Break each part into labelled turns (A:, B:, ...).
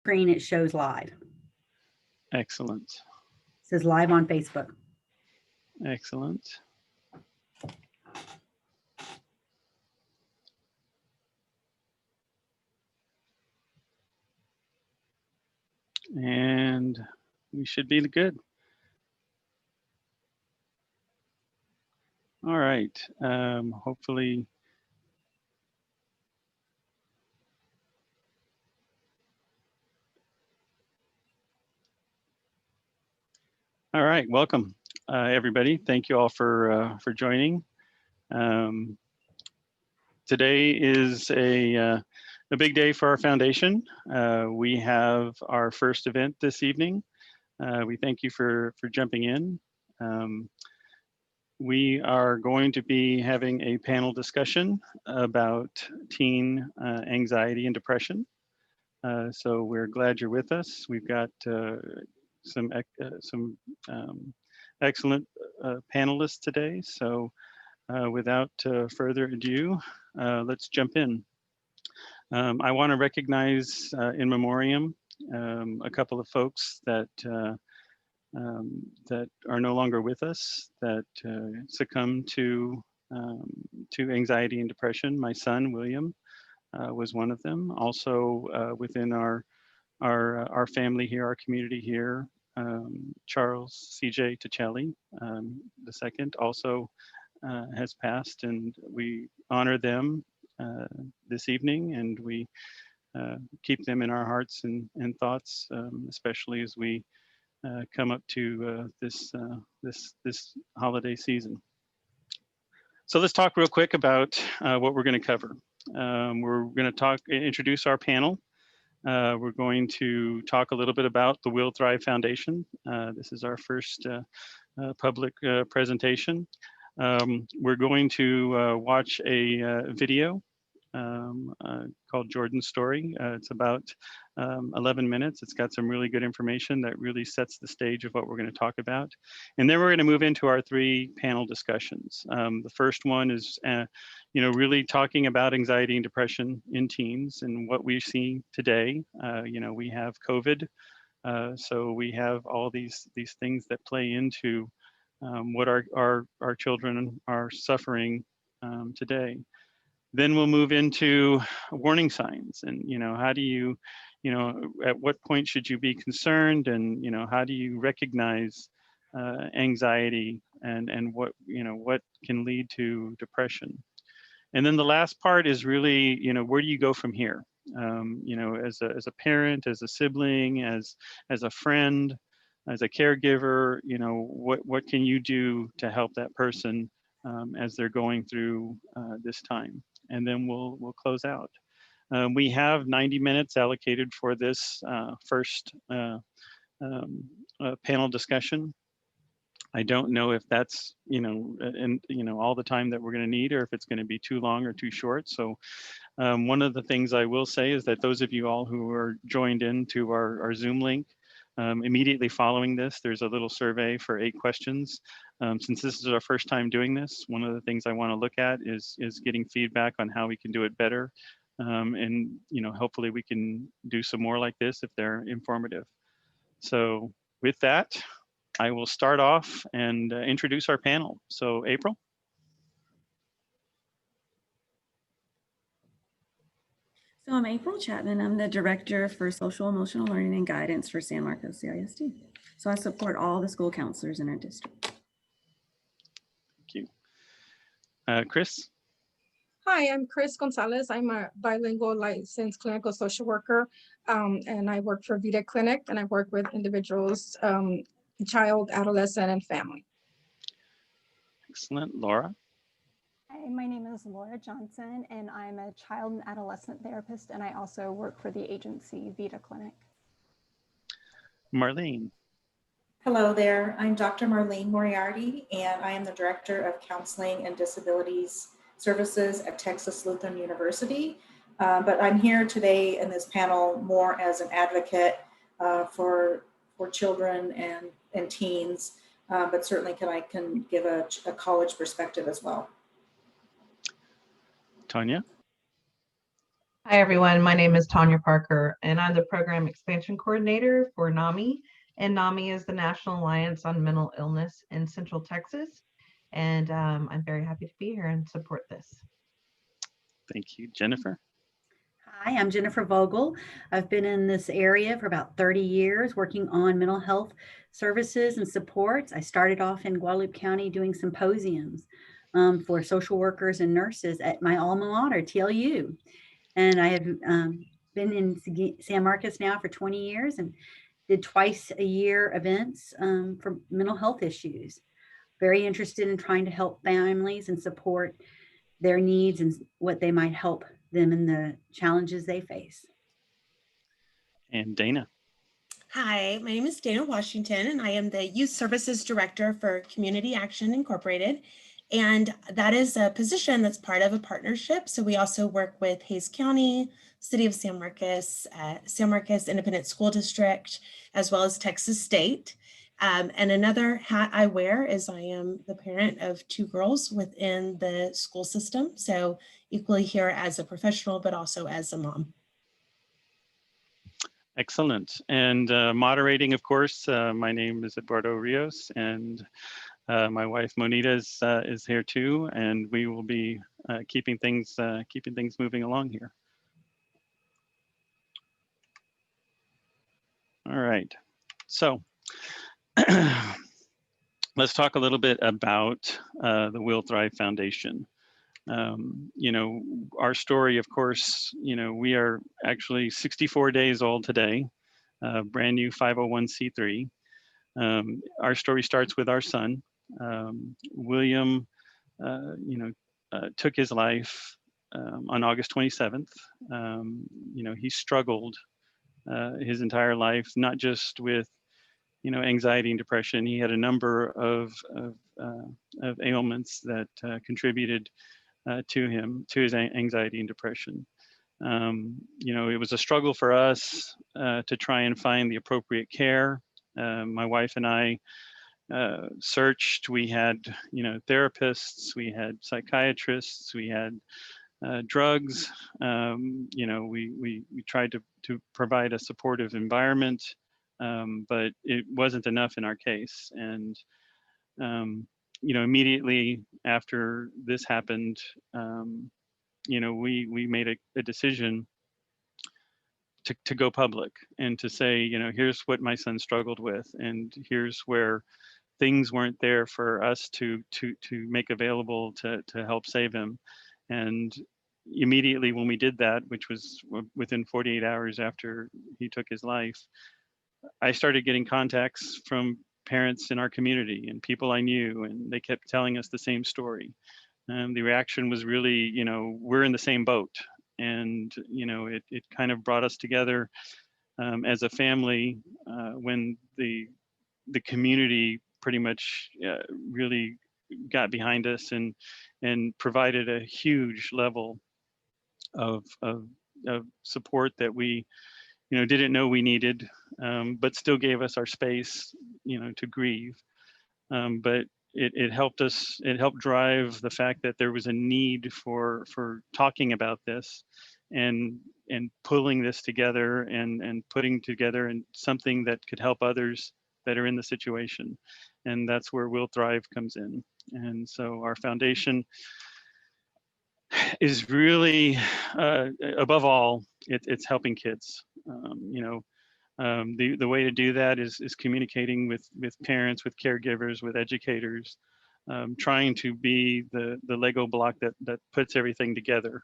A: screen, it shows live.
B: Excellent.
A: It says live on Facebook.
B: Excellent. And we should be good. All right. Hopefully. All right. Welcome, everybody. Thank you all for joining. Today is a big day for our foundation. We have our first event this evening. We thank you for jumping in. We are going to be having a panel discussion about teen anxiety and depression. So we're glad you're with us. We've got some excellent panelists today. So without further ado, let's jump in. I want to recognize in memoriam a couple of folks that that are no longer with us, that succumbed to anxiety and depression. My son, William, was one of them. Also within our family here, our community here, Charles C.J. Tichelli, the second, also has passed, and we honor them this evening, and we keep them in our hearts and thoughts, especially as we come up to this holiday season. So let's talk real quick about what we're going to cover. We're going to introduce our panel. We're going to talk a little bit about the WillThrive Foundation. This is our first public presentation. We're going to watch a video called Jordan's Story. It's about 11 minutes. It's got some really good information that really sets the stage of what we're going to talk about. And then we're going to move into our 3 panel discussions. The first one is, really talking about anxiety and depression in teens and what we see today. We have COVID, so we have all these things that play into what our children are suffering today. Then we'll move into warning signs, and how do you, at what point should you be concerned, and how do you recognize anxiety and what what can lead to depression. And then the last part is really, where do you go from here? As a parent, as a sibling, as a friend, as a caregiver, what can you do to help that person as they're going through this time? And then we'll close out. We have 90 minutes allocated for this first panel discussion. I don't know if that's all the time that we're going to need, or if it's going to be too long or too short. So one of the things I will say is that those of you all who are joined into our Zoom link, immediately following this, there's a little survey for 8 questions. Since this is our first time doing this, one of the things I want to look at is getting feedback on how we can do it better. And hopefully we can do some more like this if they're informative. So with that, I will start off and introduce our panel. So April.
C: So I'm April Chapman. I'm the Director for Social Emotional Learning and Guidance for San Marcos CISD. So I support all the school counselors in our district.
B: Thank you. Chris?
D: Hi, I'm Chris Gonzalez. I'm a bilingual licensed clinical social worker, and I work for Vida Clinic, and I work with individuals, child, adolescent, and family.
B: Excellent. Laura?
E: Hi, my name is Laura Johnson, and I'm a child and adolescent therapist, and I also work for the agency Vida Clinic.
B: Marlene?
F: Hello there, I'm Dr. Marlene Moriarty, and I am the Director of Counseling and Disabilities Services at Texas Lutheran University. But I'm here today in this panel more as an advocate for children and teens, but certainly I can give a college perspective as well.
B: Tanya?
G: Hi, everyone. My name is Tanya Parker, and I'm the Program Expansion Coordinator for NAMI. And NAMI is the National Alliance on Mental Illness in Central Texas. And I'm very happy to be here and support this.
B: Thank you, Jennifer.
A: Hi, I'm Jennifer Vogel. I've been in this area for about 30 years working on mental health services and supports. I started off in Guadalupe County doing symposiums for social workers and nurses at my alma mater, TLU. And I have been in San Marcos now for 20 years and did twice a year events for mental health issues. Very interested in trying to help families and support their needs and what they might help them in the challenges they face.
B: And Dana.
H: Hi, my name is Dana Washington, and I am the Youth Services Director for Community Action Incorporated. And that is a position that's part of a partnership. So we also work with Hays County, City of San Marcos Independent School District, as well as Texas State. And another hat I wear is I am the parent of 2 girls within the school system. So equally here as a professional, but also as a mom.
B: Excellent. And moderating, of course, my name is Eduardo Rios, and my wife Monita is here too, and we will be keeping things moving along here. All right. So let's talk a little bit about the WillThrive Foundation. You know, our story, of course, you know, we are actually 64 days old today, brand new 501c3. Our story starts with our son. William, you know, took his life on August 27th. You know, he struggled his entire life, not just with, you know, anxiety and depression. He had a number of ailments that contributed to his anxiety and depression. You know, it was a struggle for us to try and find the appropriate care. My wife and I searched. We had, you know, therapists, we had psychiatrists, we had drugs. You know, we tried to provide a supportive environment, but it wasn't enough in our case. And you know, immediately after this happened, you know, we made a decision to go public and to say, you know, here's what my son struggled with, and here's where things weren't there for us to make available to help save him. And immediately when we did that, which was within 48 hours after he took his life, I started getting contacts from parents in our community and people I knew, and they kept telling us the same story. And the reaction was really, you know, we're in the same boat. And, you know, it kind of brought us together as a family when the community pretty much really got behind us and provided a huge level of support that we, you know, didn't know we needed, but still gave us our space, you know, to grieve. But it helped us, it helped drive the fact that there was a need for talking about this and pulling this together and putting together and something that could help others that are in the situation. And that's where WillThrive comes in. And so our foundation is really, above all, it's helping kids. You know, the way to do that is communicating with parents, with caregivers, with educators, trying to be the Lego block that puts everything together.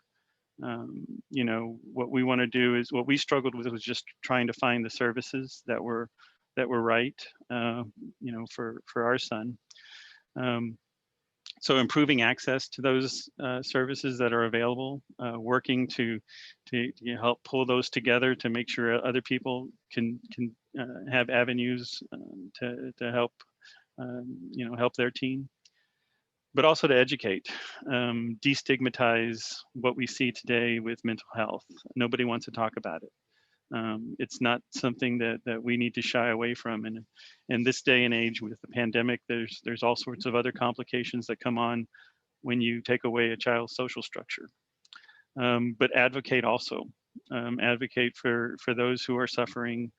B: You know, what we want to do is, what we struggled with was just trying to find the services that were right, you know, for our son. So improving access to those services that are available, working to you know, help pull those together to make sure other people can have avenues to help, you know, help their teen, but also to educate, destigmatize what we see today with mental health. Nobody wants to talk about it. It's not something that we need to shy away from. And in this day and age with the pandemic, there's all sorts of other complications that come on when you take away a child's social structure. but advocate also. Advocate for those who are suffering.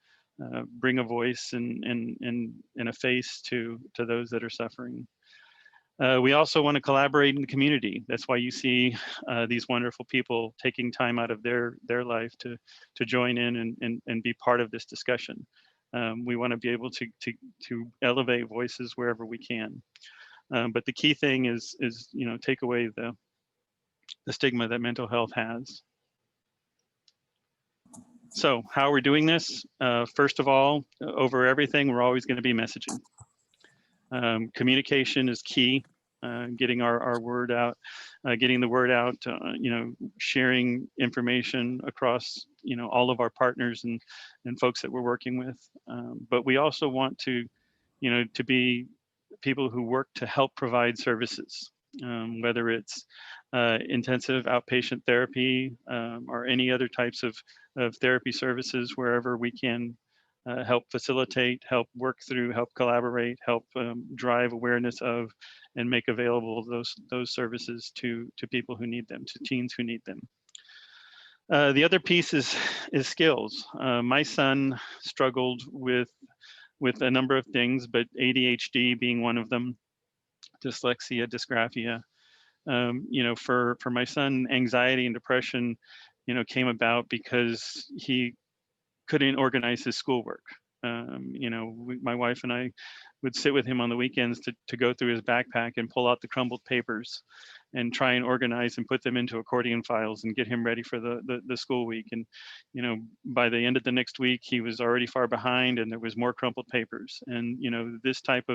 B: Bring a voice and a face to those that are suffering. We also want to collaborate in the community. That's why you see these wonderful people taking time out of their life to join in and be part of this discussion. We want to be able to elevate voices wherever we can. But the key thing is take away the stigma that mental health has. So how are we doing this? First of all, over everything, we're always going to be messaging. Communication is key. Getting our word out, getting the word out, sharing information across, all of our partners and folks that we're working with. But we also want to be people who work to help provide services, whether it's intensive outpatient therapy or any other types of therapy services, wherever we can help facilitate, help work through, help collaborate, help drive awareness of, and make available those services to people who need them, to teens who need them. The other piece is skills. My son struggled with a number of things, but ADHD being one of them, dyslexia, dysgraphia. For my son, anxiety and depression, came about because he couldn't organize his schoolwork. My wife and I would sit with him on the weekends to go through his backpack and pull out the crumbled papers and try and organize and put them into accordion files and get him ready for the school week. And, by the end of the next week, he was already far behind and there was more crumpled papers. And, this type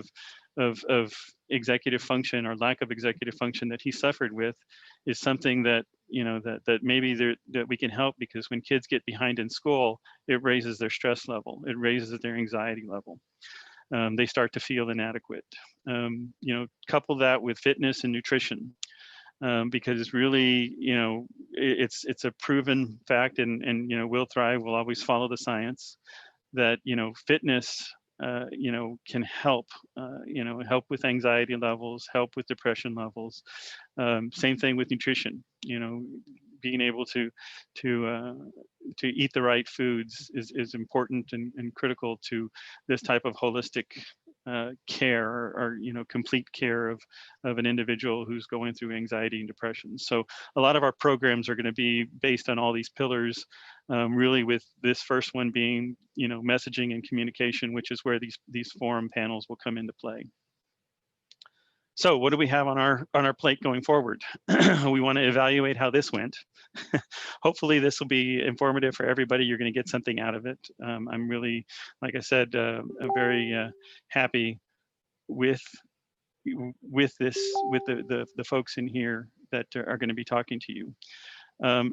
B: of executive function or lack of executive function that he suffered with is something that, that maybe that we can help, because when kids get behind in school, it raises their stress level, it raises their anxiety level. They start to feel inadequate. Couple that with fitness and nutrition, because really, it's a proven fact, and WillThrive will always follow the science that fitness can help, help with anxiety levels, help with depression levels. Same thing with nutrition. Being able to eat the right foods is important and critical to this type of holistic care, or complete care of an individual who's going through anxiety and depression. So a lot of our programs are going to be based on all these pillars, really with this first one being messaging and communication, which is where these forum panels will come into play. So what do we have on our plate going forward? We want to evaluate how this went. Hopefully this will be informative for everybody. You're going to get something out of it. I'm really, like I said, very happy with the folks in here that are going to be talking to you.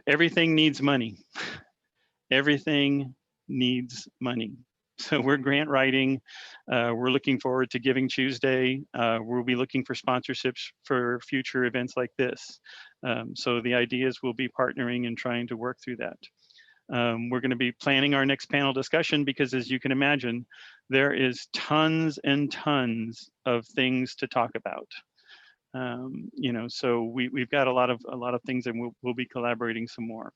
B: Everything needs money. Everything needs money. So we're grant writing. We're looking forward to Giving Tuesday. We'll be looking for sponsorships for future events like this. So the idea is we'll be partnering and trying to work through that. We're going to be planning our next panel discussion, because as you can imagine, there is tons and tons of things to talk about. So we've got a lot of things, and we'll be collaborating some more.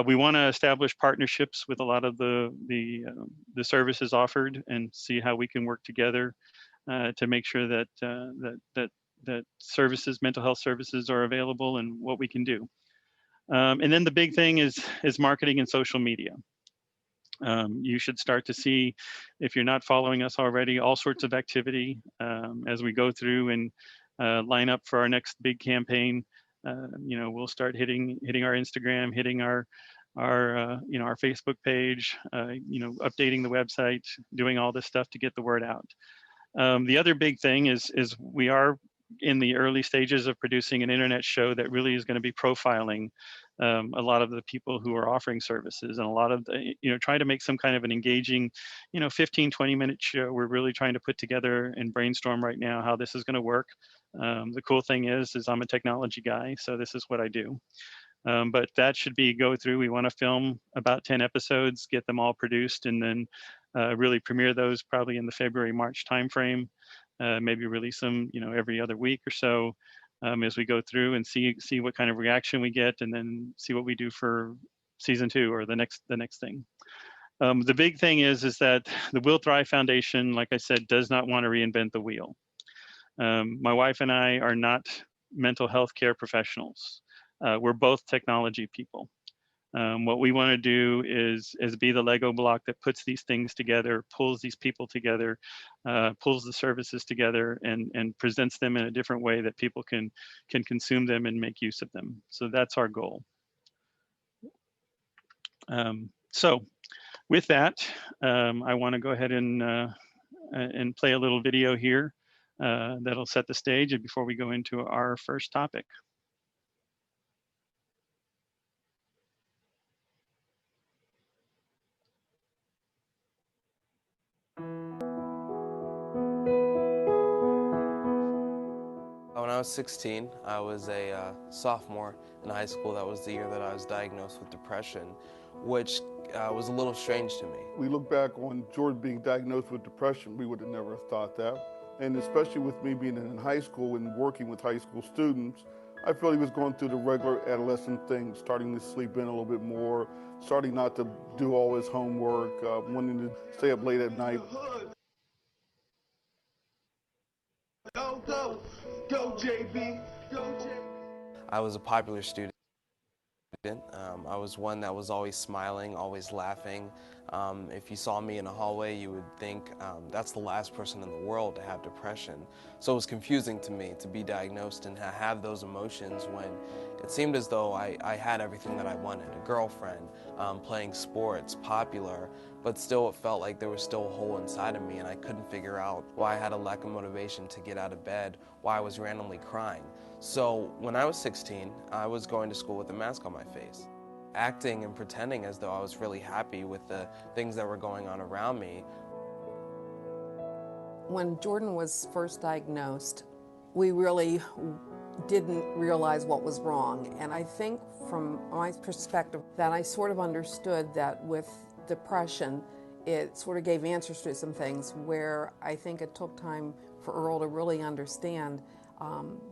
B: We want to establish partnerships with a lot of the services offered, and see how we can work together to make sure that that services, mental health services, are available, and what we can do. And then the big thing is marketing and social media. You should start to see, if you're not following us already, all sorts of activity as we go through and line up for our next big campaign. We'll start hitting our Instagram, hitting our Facebook page, updating the website, doing all this stuff to get the word out. The other big thing is we are in the early stages of producing an internet show that really is going to be profiling a lot of the people who are offering services, and a lot of the, trying to make some kind of an engaging, 15-20 minute show. We're really trying to put together and brainstorm right now how this is going to work. The cool thing is I'm a technology guy, so this is what I do. But that should go through. We want to film about 10 episodes, get them all produced, and then really premiere those probably in the February-March timeframe. Maybe release them, every other week or so. as we go through and see what kind of reaction we get, and then see what we do for season 2 or the next thing. The big thing is that the WillThrive Foundation, like I said, does not want to reinvent the wheel. My wife and I are not mental health care professionals. We're both technology people. What we want to do is be the Lego block that puts these things together, pulls these people together, pulls the services together, and presents them in a different way that people can consume them and make use of them. So that's our goal. So with that, I want to go ahead and play a little video here that'll set the stage before we go into our first topic.
I: When I was 16, I was a sophomore in high school. That was the year that I was diagnosed with depression, which was a little strange to me.
J: We look back on Jordan being diagnosed with depression, we would have never thought that. And especially with me being in high school and working with high school students, I felt he was going through the regular adolescent thing, starting to sleep in a little bit more, starting not to do all his homework, wanting to stay up late at night.
K: Go, go, go, JB, go, JB.
I: I was a popular student. I was one that was always smiling, always laughing. If you saw me in a hallway, you would think that's the last person in the world to have depression. So it was confusing to me to be diagnosed and have those emotions when it seemed as though I had everything that I wanted, a girlfriend, playing sports, popular, but still it felt like there was still a hole inside of me and I couldn't figure out why I had a lack of motivation to get out of bed, why I was randomly crying. So when I was 16, I was going to school with a mask on my face, acting and pretending as though I was really happy with the things that were going on around me.
L: When Jordan was first diagnosed, we really didn't realize what was wrong. And I think from my perspective that I sort of understood that with depression, it sort of gave answers to some things where I think it took time for Earl to really understand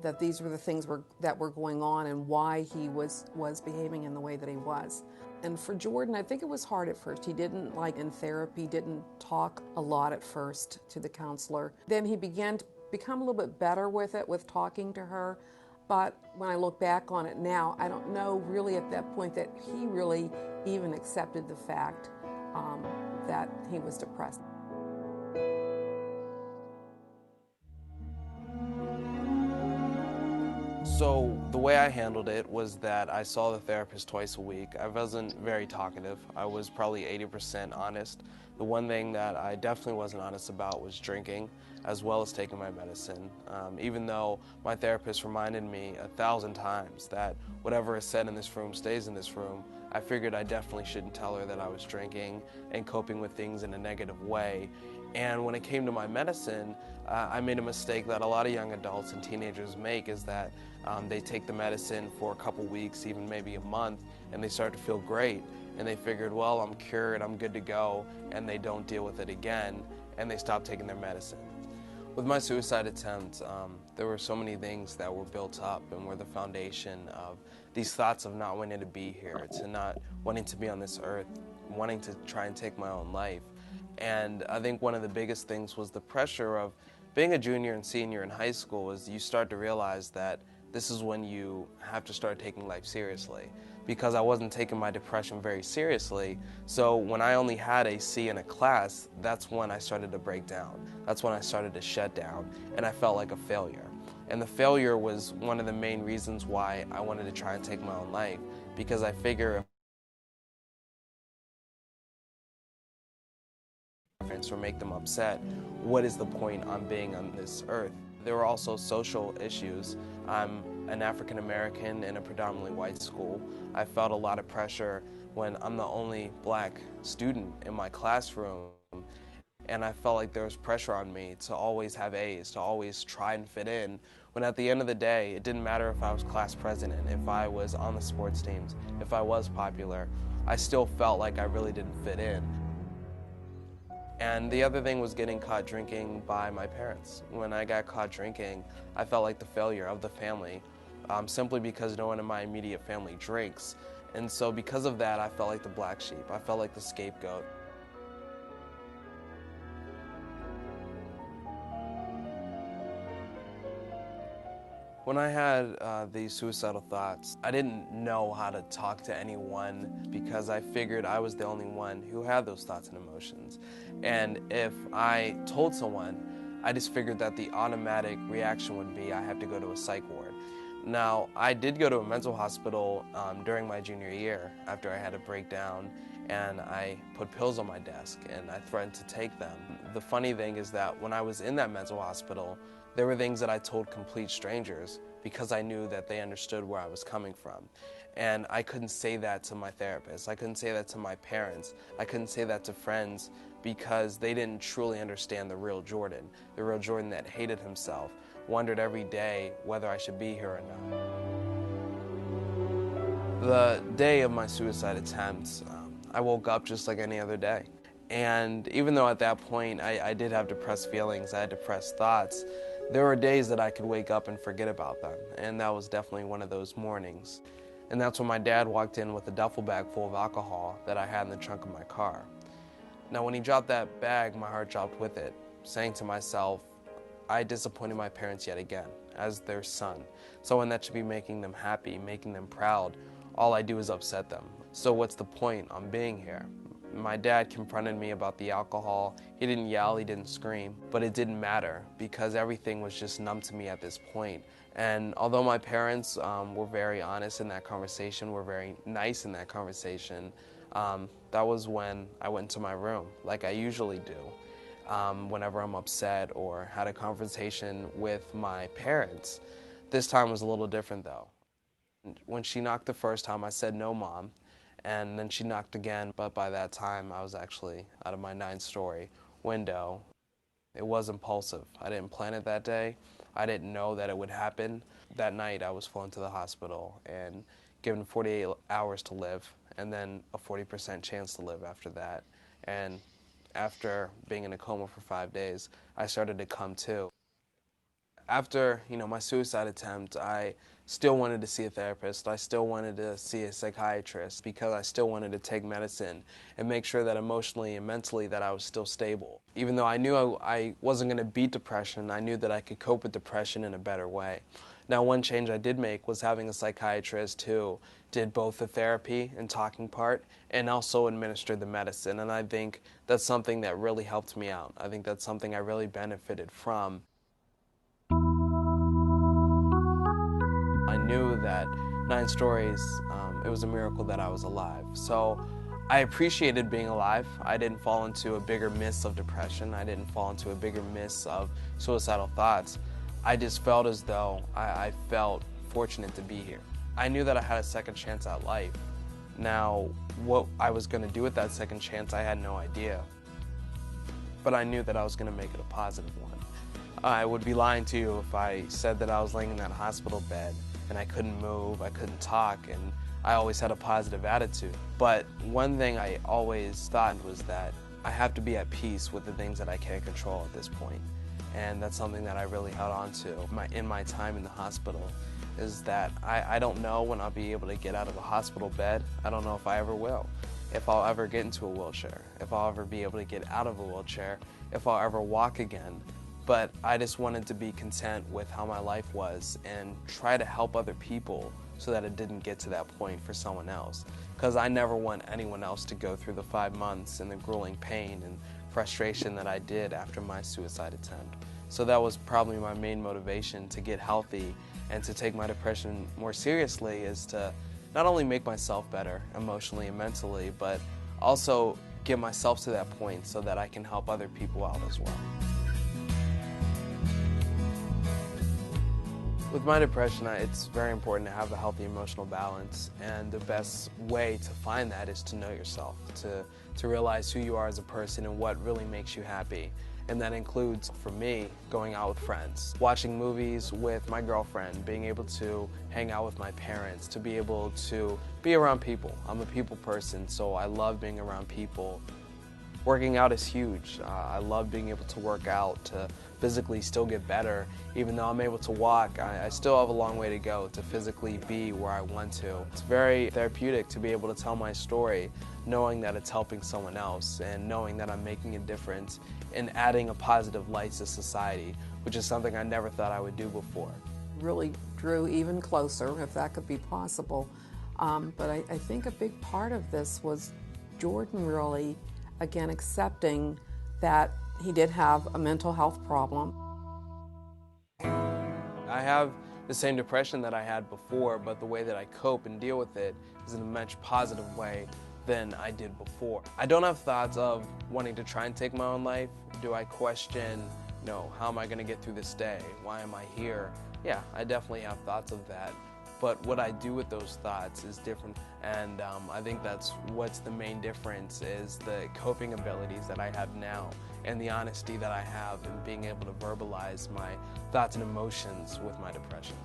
L: that these were the things that were going on and why he was behaving in the way that he was. And for Jordan, I think it was hard at first. He didn't, like in therapy, didn't talk a lot at first to the counselor. Then he began to become a little bit better with it, with talking to her. But when I look back on it now, I don't know really at that point that he really even accepted the fact that he was depressed.
I: So the way I handled it was that I saw the therapist twice a week. I wasn't very talkative. I was probably 80% honest. The one thing that I definitely wasn't honest about was drinking, as well as taking my medicine. Even though my therapist reminded me 1,000 times that whatever is said in this room stays in this room, I figured I definitely shouldn't tell her that I was drinking and coping with things in a negative way. And when it came to my medicine, I made a mistake that a lot of young adults and teenagers make, is that they take the medicine for a couple weeks, even maybe a month, and they start to feel great. And they figured, well, I'm cured, I'm good to go, and they don't deal with it again, and they stop taking their medicine. With my suicide attempt, there were so many things that were built up and were the foundation of these thoughts of not wanting to be here, to not wanting to be on this earth, wanting to try and take my own life. And I think one of the biggest things was the pressure of being a junior and senior in high school. Is you start to realize that this is when you have to start taking life seriously. Because I wasn't taking my depression very seriously, so when I only had a C in a class, that's when I started to break down. That's when I started to shut down, and I felt like a failure. And the failure was one of the main reasons why I wanted to try and take my own life, because I figure if or make them upset, what is the point on being on this earth? There were also social issues. I'm an African American in a predominantly white school. I felt a lot of pressure when I'm the only black student in my classroom, and I felt like there was pressure on me to always have A's, to always try and fit in, when at the end of the day, it didn't matter if I was class president, if I was on the sports teams, if I was popular, I still felt like I really didn't fit in. And the other thing was getting caught drinking by my parents. When I got caught drinking, I felt like the failure of the family, simply because no one in my immediate family drinks. And so because of that, I felt like the black sheep. I felt like the scapegoat. When I had these suicidal thoughts, I didn't know how to talk to anyone because I figured I was the only one who had those thoughts and emotions. And if I told someone, I just figured that the automatic reaction would be I have to go to a psych ward. Now, I did go to a mental hospital during my junior year after I had a breakdown, and I put pills on my desk and I threatened to take them. The funny thing is that when I was in that mental hospital, there were things that I told complete strangers because I knew that they understood where I was coming from. And I couldn't say that to my therapist. I couldn't say that to my parents. I couldn't say that to friends because they didn't truly understand the real Jordan that hated himself, wondered every day whether I should be here or not. The day of my suicide attempt, I woke up just like any other day. And even though at that point I did have depressed feelings, I had depressed thoughts, there were days that I could wake up and forget about them, and that was definitely one of those mornings. And that's when my dad walked in with a duffel bag full of alcohol that I had in the trunk of my car. Now when he dropped that bag, my heart dropped with it, saying to myself, I disappointed my parents yet again, as their son, someone that should be making them happy, making them proud. All I do is upset them. So what's the point on being here? My dad confronted me about the alcohol. He didn't yell, he didn't scream, but it didn't matter because everything was just numb to me at this point. And although my parents were very honest in that conversation, were very nice in that conversation, that was when I went into my room, like I usually do, whenever I'm upset or had a conversation with my parents. This time was a little different though. When she knocked the first time, I said, "No, Mom." And then she knocked again, but by that time I was actually out of my 9-story window. It was impulsive. I didn't plan it that day. I didn't know that it would happen. That night I was flown to the hospital and given 48 hours to live and then a 40% chance to live after that. And after being in a coma for 5 days, I started to come to. After, my suicide attempt, I still wanted to see a therapist. I still wanted to see a psychiatrist because I still wanted to take medicine and make sure that emotionally and mentally that I was still stable. Even though I knew I wasn't going to beat depression, I knew that I could cope with depression in a better way. Now, one change I did make was having a psychiatrist who did both the therapy and talking part and also administered the medicine. And I think that's something that really helped me out. I think that's something I really benefited from. I knew that 9 stories, it was a miracle that I was alive. So I appreciated being alive. I didn't fall into a bigger miss of depression. I didn't fall into a bigger miss of suicidal thoughts. I just felt as though I felt fortunate to be here. I knew that I had a second chance at life. Now, what I was going to do with that second chance, I had no idea. But I knew that I was going to make it a positive one. I would be lying to you if I said that I was laying in that hospital bed and I couldn't move, I couldn't talk, and I always had a positive attitude. But one thing I always thought was that I have to be at peace with the things that I can't control at this point. And that's something that I really held on to in my time in the hospital, is that I don't know when I'll be able to get out of a hospital bed. I don't know if I ever will. If I'll ever get into a wheelchair, if I'll ever be able to get out of a wheelchair, if I'll ever walk again. But I just wanted to be content with how my life was and try to help other people so that it didn't get to that point for someone else. Because I never want anyone else to go through the 5 months and the grueling pain and frustration that I did after my suicide attempt. So that was probably my main motivation to get healthy and to take my depression more seriously, is to not only make myself better emotionally and mentally, but also get myself to that point so that I can help other people out as well. With my depression, it's very important to have a healthy emotional balance, and the best way to find that is to know yourself, to realize who you are as a person and what really makes you happy. And that includes, for me, going out with friends, watching movies with my girlfriend, being able to hang out with my parents, to be able to be around people. I'm a people person, so I love being around people. Working out is huge. I love being able to work out, to physically still get better. Even though I'm able to walk, I still have a long way to go to physically be where I want to. It's very therapeutic to be able to tell my story, knowing that it's helping someone else and knowing that I'm making a difference and adding a positive light to society, which is something I never thought I would do before.
L: Really drew even closer, if that could be possible. But I think a big part of this was Jordan really, again, accepting that he did have a mental health problem.
I: I have the same depression that I had before, but the way that I cope and deal with it is in a much positive way than I did before. I don't have thoughts of wanting to try and take my own life. Do I question, how am I going to get through this day? Why am I here? Yeah, I definitely have thoughts of that. But what I do with those thoughts is different. And I think that's what's the main difference is the coping abilities that I have now and the honesty that I have in being able to verbalize my thoughts and emotions with my depression.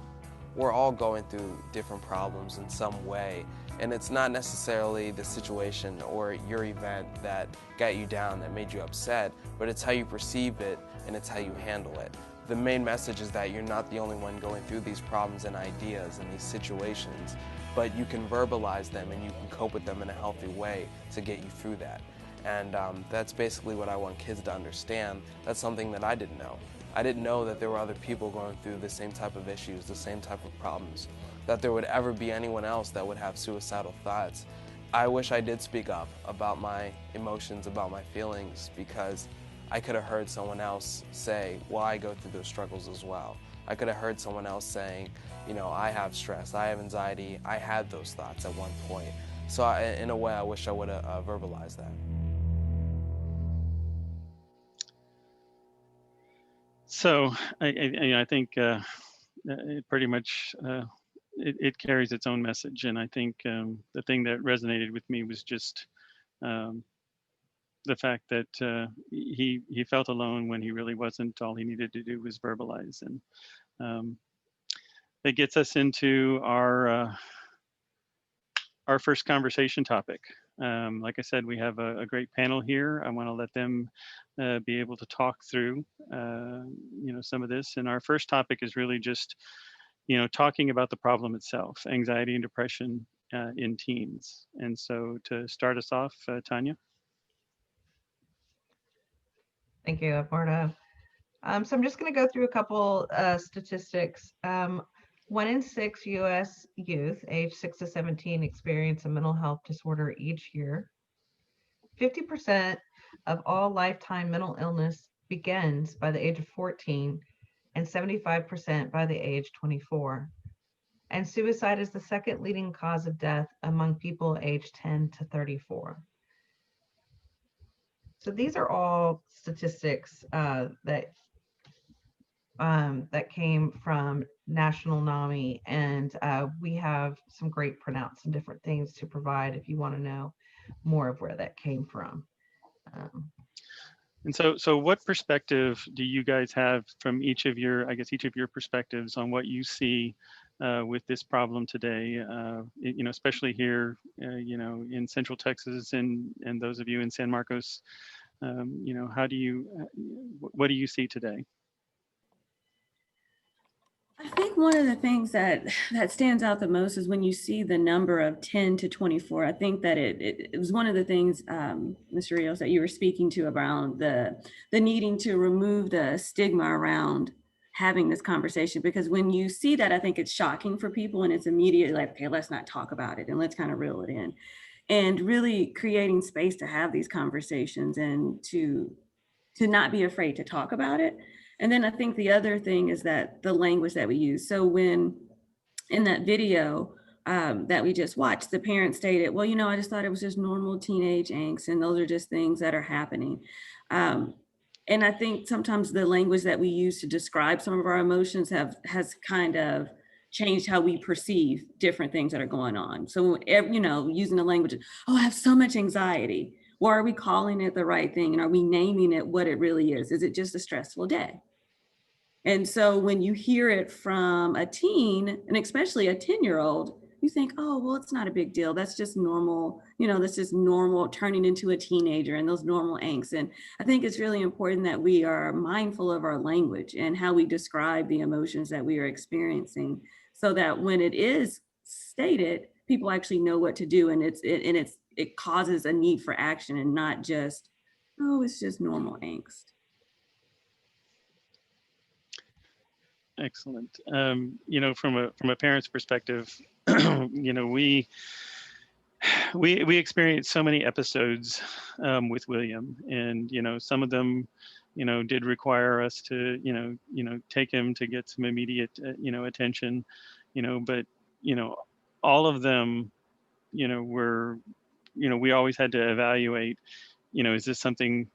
I: We're all going through different problems in some way, and it's not necessarily the situation or your event that got you down, that made you upset, but it's how you perceive it and it's how you handle it. The main message is that you're not the only one going through these problems and ideas and these situations, but you can verbalize them and you can cope with them in a healthy way to get you through that. And that's basically what I want kids to understand. That's something that I didn't know. I didn't know that there were other people going through the same type of issues, the same type of problems, that there would ever be anyone else that would have suicidal thoughts. I wish I did speak up about my emotions, about my feelings, because I could have heard someone else say, well, I go through those struggles as well. I could have heard someone else saying, I have stress, I have anxiety, I had those thoughts at one point. So in a way, I wish I would have verbalized that.
B: So I think it pretty much it carries its own message, and I think the thing that resonated with me was just the fact that he felt alone when he really wasn't. All he needed to do was verbalize, and it gets us into our first conversation topic. Like I said, we have a great panel here. I want to let them be able to talk through, some of this. And our first topic is really just, talking about the problem itself, anxiety and depression in teens. And so to start us off, Tanya.
G: Thank you, Marta. So I'm just going to go through a couple statistics. 1 in 6 U.S. youth aged 6 to 17 experience a mental health disorder each year. 50% of all lifetime mental illness begins by the age of 14 and 75% by the age 24. And suicide is the second leading cause of death among people aged 10 to 34. So these are all statistics that came from National NAMI, and we have some great printouts and different things to provide if you want to know more of where that came from.
B: And so what perspective do you guys have from each of your perspectives on what you see with this problem today, especially here, in Central Texas and those of you in San Marcos, what do you see today?
C: I think one of the things that stands out the most is when you see the number of 10 to 24. I think that it was one of the things, Mr. Rios, that you were speaking to around the needing to remove the stigma around having this conversation, because when you see that, I think it's shocking for people and it's immediately like, okay, let's not talk about it and let's kind of reel it in. And really creating space to have these conversations and to not be afraid to talk about it. And then I think the other thing is that the language that we use. So when in that video that we just watched, the parent stated, well, I just thought it was just normal teenage angst, and those are just things that are happening. And I think sometimes the language that we use to describe some of our emotions has kind of changed how we perceive different things that are going on. So, using the language, oh, I have so much anxiety. Or are we calling it the right thing? And are we naming it what it really is? Is it just a stressful day? And so when you hear it from a teen, and especially a 10-year-old, you think, oh, well, it's not a big deal. That's just normal. That's just normal turning into a teenager and those normal angst. And I think it's really important that we are mindful of our language and how we describe the emotions that we are experiencing, so that when it is stated, people actually know what to do, and it causes a need for action and not just, oh, it's just normal angst.
B: Excellent. From a parent's perspective, we experienced so many episodes with William, and some of them, did require us to, take him to get some immediate, attention, but all of them, were, we always had to evaluate. Is this something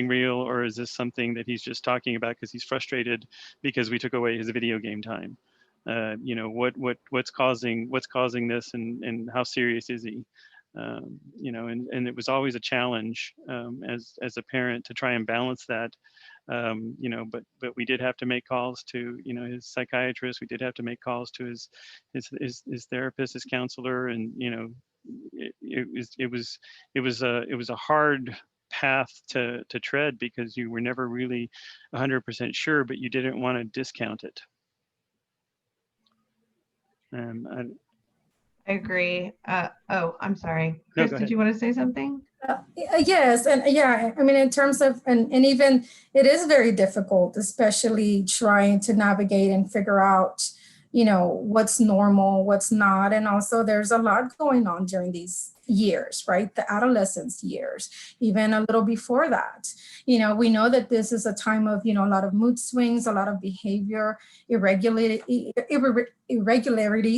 B: real, or is this something that he's just talking about because he's frustrated because we took away his video game time? What's causing this, and how serious is he? And it was always a challenge as a parent to try and balance that. But we did have to make calls to his psychiatrist. We did have to make calls to his therapist, his counselor, and it was a hard path to tread, because you were never really 100% sure, but you didn't want to discount it.
G: I agree. Oh, I'm sorry.
B: No,
G: Chris,
B: go
G: did
B: ahead.
G: you want to say something?
D: Yes, and yeah, I mean, in terms of, and even it is very difficult, especially trying to navigate and figure out, what's normal, what's not. And also there's a lot going on during these years, right? The adolescence years, even a little before that. We know that this is a time of, a lot of mood swings, a lot of behavior, irregularities,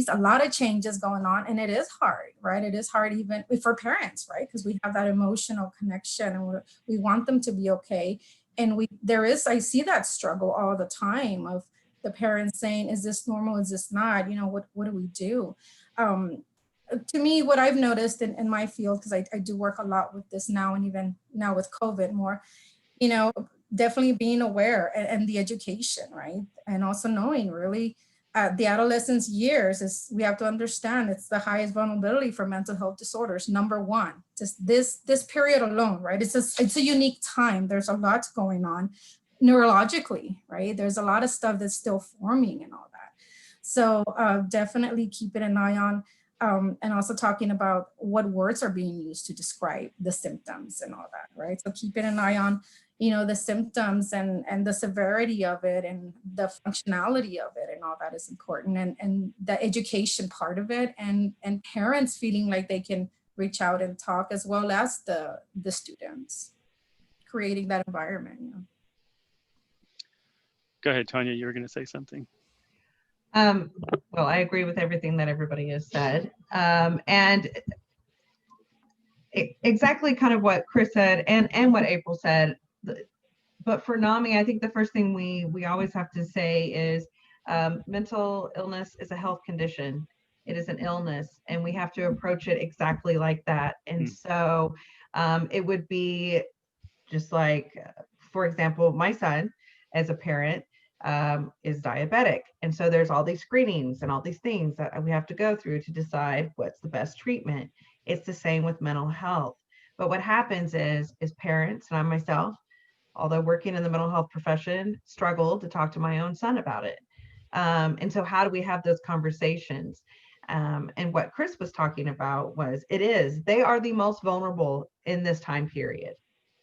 D: a lot of changes going on. And it is hard, right? It is hard even for parents, right? Because we have that emotional connection, and we want them to be okay. And I see that struggle all the time of the parents saying, is this normal? Is this not? What do we do? To me, what I've noticed in my field, because I do work a lot with this now, and even now with COVID more, definitely being aware and the education, right? And also knowing really the adolescence years we have to understand it's the highest vulnerability for mental health disorders, number one. Just this period alone, right? It's a unique time. There's a lot going on neurologically, right? There's a lot of stuff that's still forming and all that. So definitely keeping an eye on, and also talking about what words are being used to describe the symptoms and all that, right? So keeping an eye on, the symptoms and the severity of it and the functionality of it and all that is important, and the education part of it, and parents feeling like they can reach out and talk, as well as the students, creating that environment.
B: Go ahead, Tanya, you were going to say something.
G: Well, I agree with everything that everybody has said. And exactly kind of what Chris said and what April said. But for NAMI, I think the first thing we always have to say is mental illness is a health condition. It is an illness, and we have to approach it exactly like that. And so it would be just like, for example, my son, as a parent, is diabetic. And so there's all these screenings and all these things that we have to go through to decide what's the best treatment. It's the same with mental health. But what happens is parents, and I myself, although working in the mental health profession, struggled to talk to my own son about it. And so how do we have those conversations? And what Chris was talking about was, they are the most vulnerable in this time period.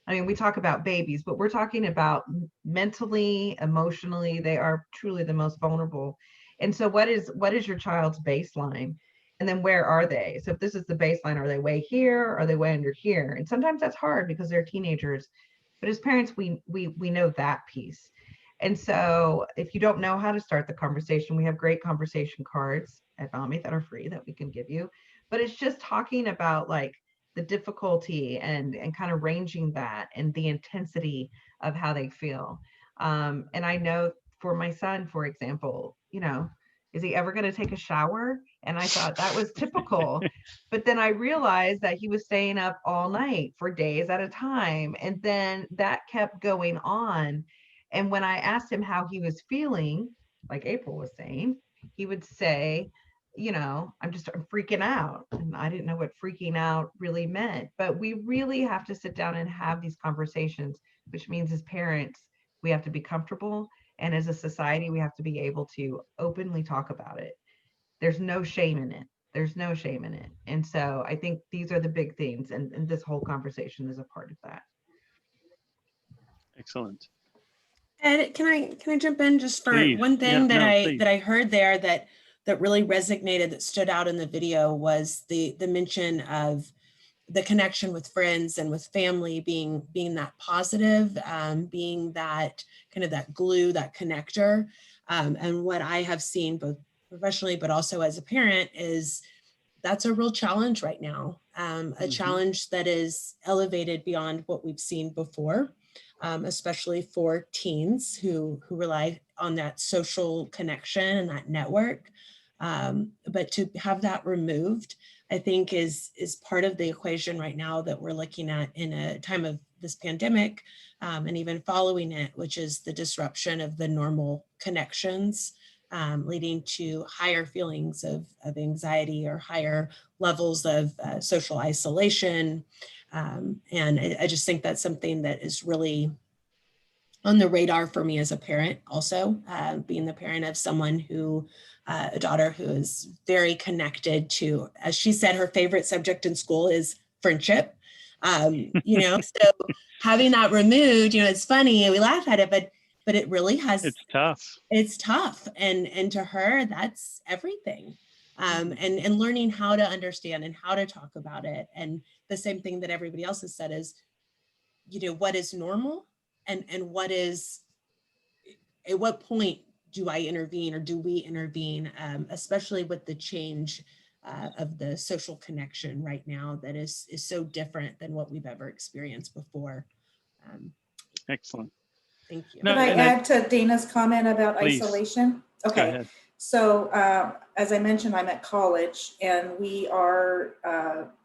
G: I mean, we talk about babies, but we're talking about mentally, emotionally, they are truly the most vulnerable. And so what is your child's baseline? And then where are they? So if this is the baseline, are they way here? Are they way under here? And sometimes that's hard because they're teenagers. But as parents, we know that piece. And so if you don't know how to start the conversation, we have great conversation cards at NAMI that are free that we can give you. But it's just talking about like the difficulty and kind of ranging that and the intensity of how they feel. And I know for my son, for example, is he ever going to take a shower? And I thought that was typical. But then I realized that he was staying up all night for days at a time. And then that kept going on. And when I asked him how he was feeling, like April was saying, he would say, I'm freaking out. And I didn't know what freaking out really meant. But we really have to sit down and have these conversations, which means as parents, we have to be comfortable. And as a society, we have to be able to openly talk about it. There's no shame in it. There's no shame in it. And so I think these are the big things. And this whole conversation is a part of that.
B: Excellent.
H: Ed, can I jump in just for
B: Please.
H: one thing
B: Yeah,
H: that
B: no,
H: I
B: please.
H: that I heard there that really resonated, that stood out in the video, was the mention of the connection with friends and with family being that positive, being that kind of that glue, that connector. And what I have seen both professionally but also as a parent is that's a real challenge right now, a challenge that is elevated beyond what we've seen before, especially for teens who rely on that social connection and that network. But to have that removed, I think is part of the equation right now that we're looking at in a time of this pandemic, and even following it, which is the disruption of the normal connections, leading to higher feelings of anxiety or higher levels of social isolation. And I just think that's something that is really on the radar for me as a parent also, being the parent of someone who, a daughter who is very connected to, as she said, her favorite subject in school is friendship. So having that removed, it's funny, we laugh at it, but it really has,
B: it's tough.
H: It's tough. And to her, that's everything. And learning how to understand and how to talk about it. And the same thing that everybody else has said is, what is normal and what is, at what point do I intervene or do we intervene, especially with the change of the social connection right now that is so different than what we've ever experienced before.
B: Excellent.
H: Thank you.
F: Could I add to Dana's comment about
B: please.
F: Isolation?
B: Go
F: Okay.
B: ahead.
F: So as I mentioned, I'm at college and we are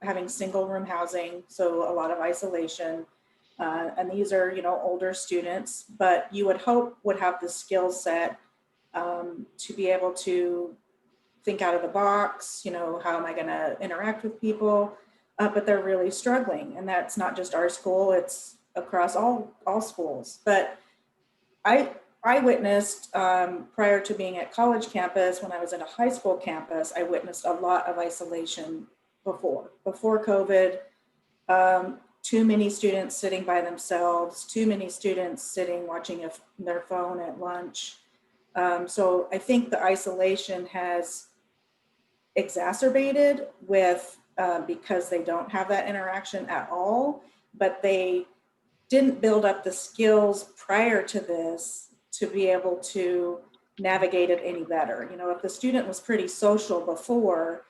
F: having single room housing, so a lot of isolation. And these are, older students, but you would hope would have the skill set to be able to think out of the box, how am I going to interact with people? But they're really struggling. And that's not just our school, it's across all schools. But I witnessed prior to being at college campus, when I was at a high school campus, I witnessed a lot of isolation before COVID. Too many students sitting by themselves, too many students sitting watching their phone at lunch. So I think the isolation has exacerbated with because they don't have that interaction at all, but they didn't build up the skills prior to this to be able to navigate it any better. If the student was pretty social before,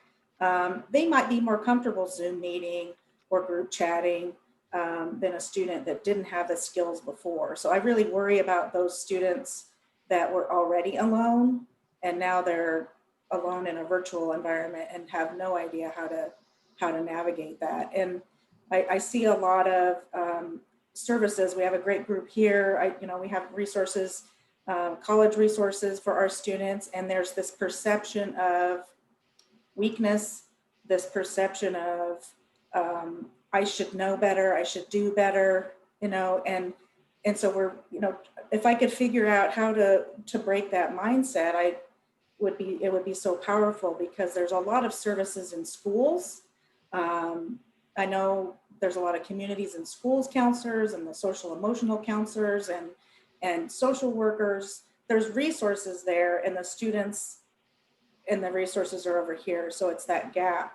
F: they might be more comfortable Zoom meeting or group chatting than a student that didn't have the skills before. So I really worry about those students that were already alone and now they're alone in a virtual environment and have no idea how to navigate that. And I see a lot of services. We have a great group here. We have resources, college resources for our students, and there's this perception of weakness, this perception of I should know better, I should do better, and so we're, if I could figure out how to break that mindset, it would be so powerful, because there's a lot of services in schools. I know there's a lot of communities and schools counselors and the social emotional counselors and social workers. There's resources there, and the students and the resources are over here. So it's that gap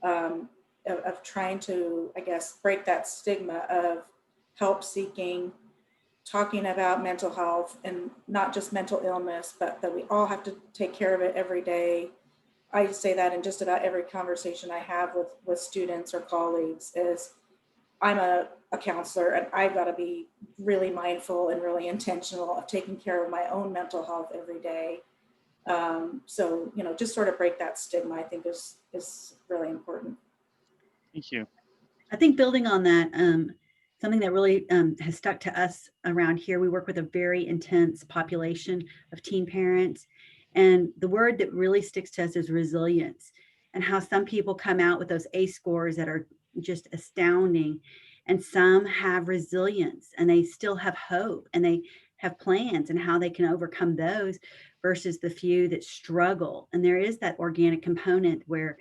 F: of trying to, I guess, break that stigma of help seeking, talking about mental health, and not just mental illness, but that we all have to take care of it every day. I say that in just about every conversation I have with students or colleagues is I'm a counselor, and I've got to be really mindful and really intentional of taking care of my own mental health every day. So, just sort of break that stigma, I think is really important.
B: Thank you.
A: I think building on that, something that really has stuck to us around here, we work with a very intense population of teen parents. And the word that really sticks to us is resilience, and how some people come out with those ACE scores that are just astounding. And some have resilience and they still have hope and they have plans and how they can overcome those versus the few that struggle. And there is that organic component where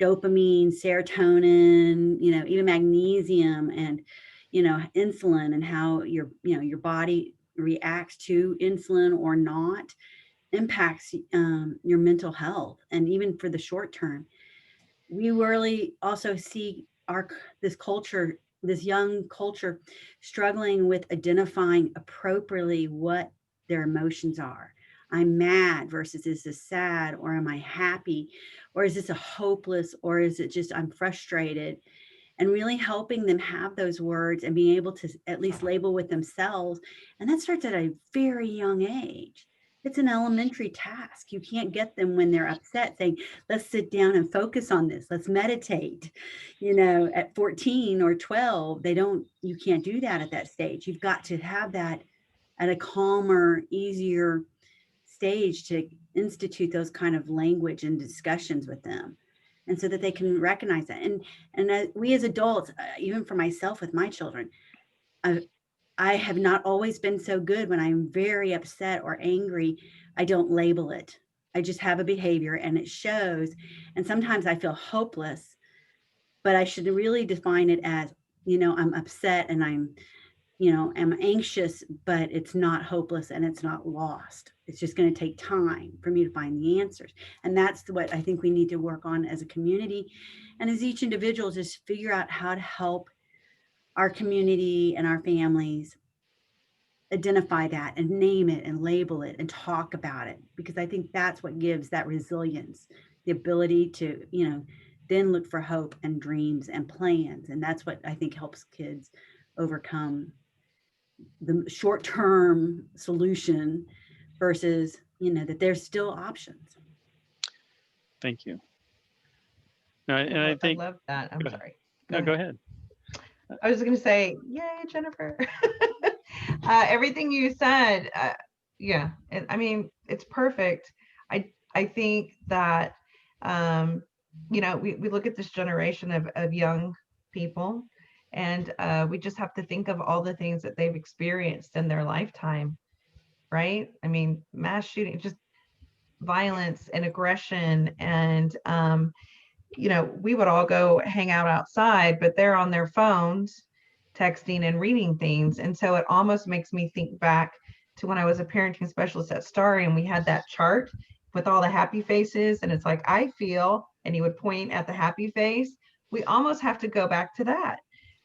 A: dopamine, serotonin, even magnesium and, insulin, and how your body reacts to insulin or not impacts your mental health. And even for the short term, we really also see this young culture struggling with identifying appropriately what their emotions are. I'm mad versus is this sad, or am I happy, or is this a hopeless, or is it just I'm frustrated? And really helping them have those words and being able to at least label with themselves. And that starts at a very young age. It's an elementary task. You can't get them when they're upset saying, let's sit down and focus on this. Let's meditate. At 14 or 12, you can't do that at that stage. You've got to have that at a calmer, easier stage to institute those kind of language and discussions with them. And so that they can recognize that. And we as adults, even for myself with my children, I have not always been so good. When I'm very upset or angry, I don't label it. I just have a behavior and it shows. And sometimes I feel hopeless, but I should really define it as, I'm upset and I'm anxious, but it's not hopeless and it's not lost. It's just going to take time for me to find the answers. And that's what I think we need to work on as a community. And as each individual, just figure out how to help our community and our families identify that and name it and label it and talk about it. Because I think that's what gives that resilience, the ability to, then look for hope and dreams and plans. And that's what I think helps kids overcome the short-term solution versus, that there's still options.
B: Thank you. No, and I think
G: I love that. I'm sorry.
B: Go ahead.
G: I was going to say, yay, Jennifer. Everything you said, yeah. And I mean, it's perfect. I think that, we look at this generation of young people, and we just have to think of all the things that they've experienced in their lifetime, right? I mean, mass shooting, just violence and aggression, and we would all go hang out outside, but they're on their phones texting and reading things. And so it almost makes me think back to when I was a parenting specialist at Starry, and we had that chart with all the happy faces, and it's like, I feel, and he would point at the happy face. We almost have to go back to that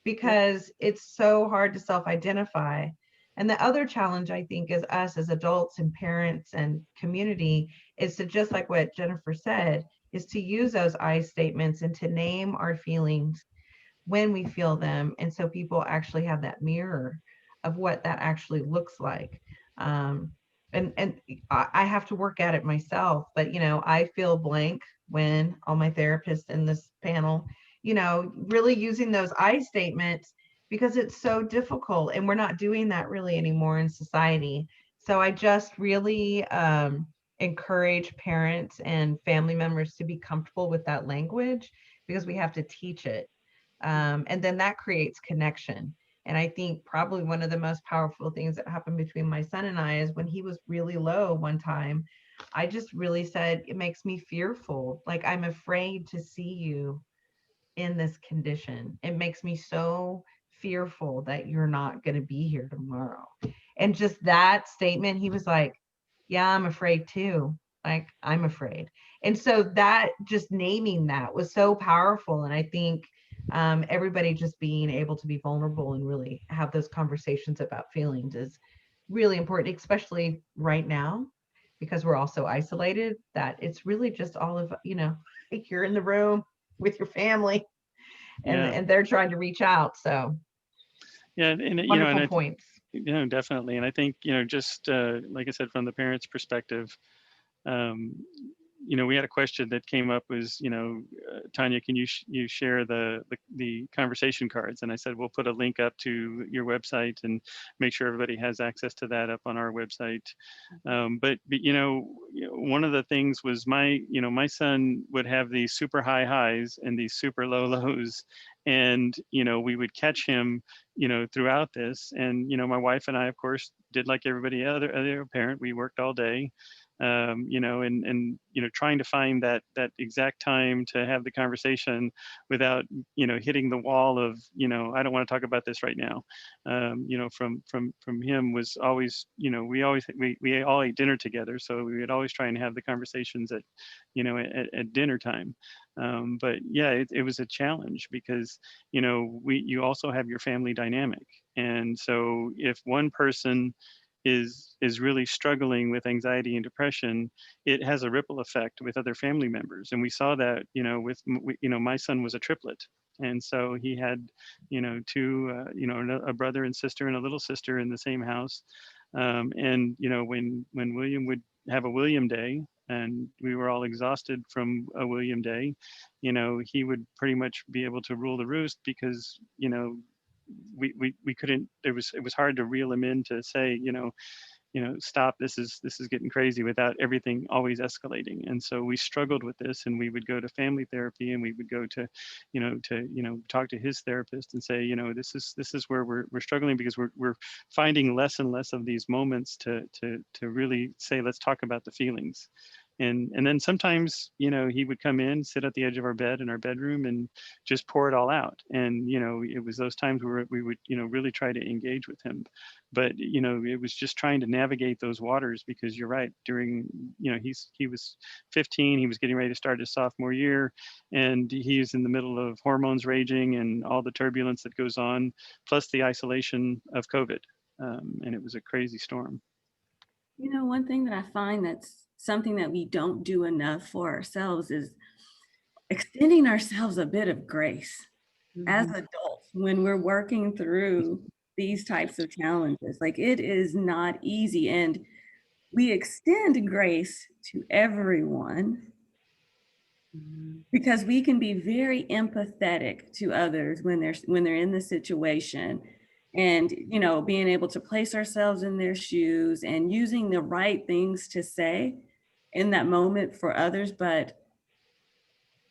G: because it's so hard to self-identify. And the other challenge, I think, is us as adults and parents and community is to, just like what Jennifer said, is to use those I statements and to name our feelings when we feel them. And so people actually have that mirror of what that actually looks like. And I have to work at it myself, but, I feel blank when all my therapists in this panel, really using those I statements, because it's so difficult and we're not doing that really anymore in society. So I just really, encourage parents and family members to be comfortable with that language, because we have to teach it. And then that creates connection. And I think probably one of the most powerful things that happened between my son and I is when he was really low one time, I just really said, it makes me fearful. Like, I'm afraid to see you in this condition. It makes me so fearful that you're not going to be here tomorrow. And just that statement, he was like, yeah, I'm afraid too. Like, I'm afraid. And so that, just naming that was so powerful. And I think everybody just being able to be vulnerable and really have those conversations about feelings is really important, especially right now, because we're all so isolated that it's really just all of, like, you're in the room with your family and they're trying to reach out. So
B: yeah, and
G: wonderful points.
B: Definitely. And I think, just like I said, from the parents' perspective, we had a question that came up was, Tanya, can you share the conversation cards? And I said, we'll put a link up to your website and make sure everybody has access to that up on our website. But one of the things was my son would have these super high highs and these super low lows. And, we would catch him, throughout this. And, my wife and I, of course, did like everybody other parent, we worked all day. And trying to find that exact time to have the conversation without hitting the wall of I don't want to talk about this right now. From him was always we all ate dinner together, so we would always try and have the conversations at at dinner time. But yeah, it was a challenge because you also have your family dynamic, and so if one person is really struggling with anxiety and depression, it has a ripple effect with other family members. And we saw that, with, my son was a triplet. And so he had, two, a brother and sister and a little sister in the same house. And, when William would have a William day and we were all exhausted from a William day, he would pretty much be able to rule the roost because, we couldn't, it was hard to reel him in to say, stop, this is getting crazy, without everything always escalating. And so we struggled with this, and we would go to family therapy, and we would go to talk to his therapist and say, this is where we're struggling, because we're finding less and less of these moments to really say, let's talk about the feelings. And then sometimes, he would come in, sit at the edge of our bed in our bedroom and just pour it all out. And, it was those times where we would, really try to engage with him. But, it was just trying to navigate those waters, because you're right, during, he was 15, he was getting ready to start his sophomore year, and he's in the middle of hormones raging and all the turbulence that goes on, plus the isolation of COVID. And it was a crazy storm.
C: One thing that I find that's something that we don't do enough for ourselves is extending ourselves a bit of grace as adults when we're working through these types of challenges. Like, it is not easy, and we extend grace to everyone because we can be very empathetic to others when they're in the situation. And, being able to place ourselves in their shoes and using the right things to say in that moment for others, but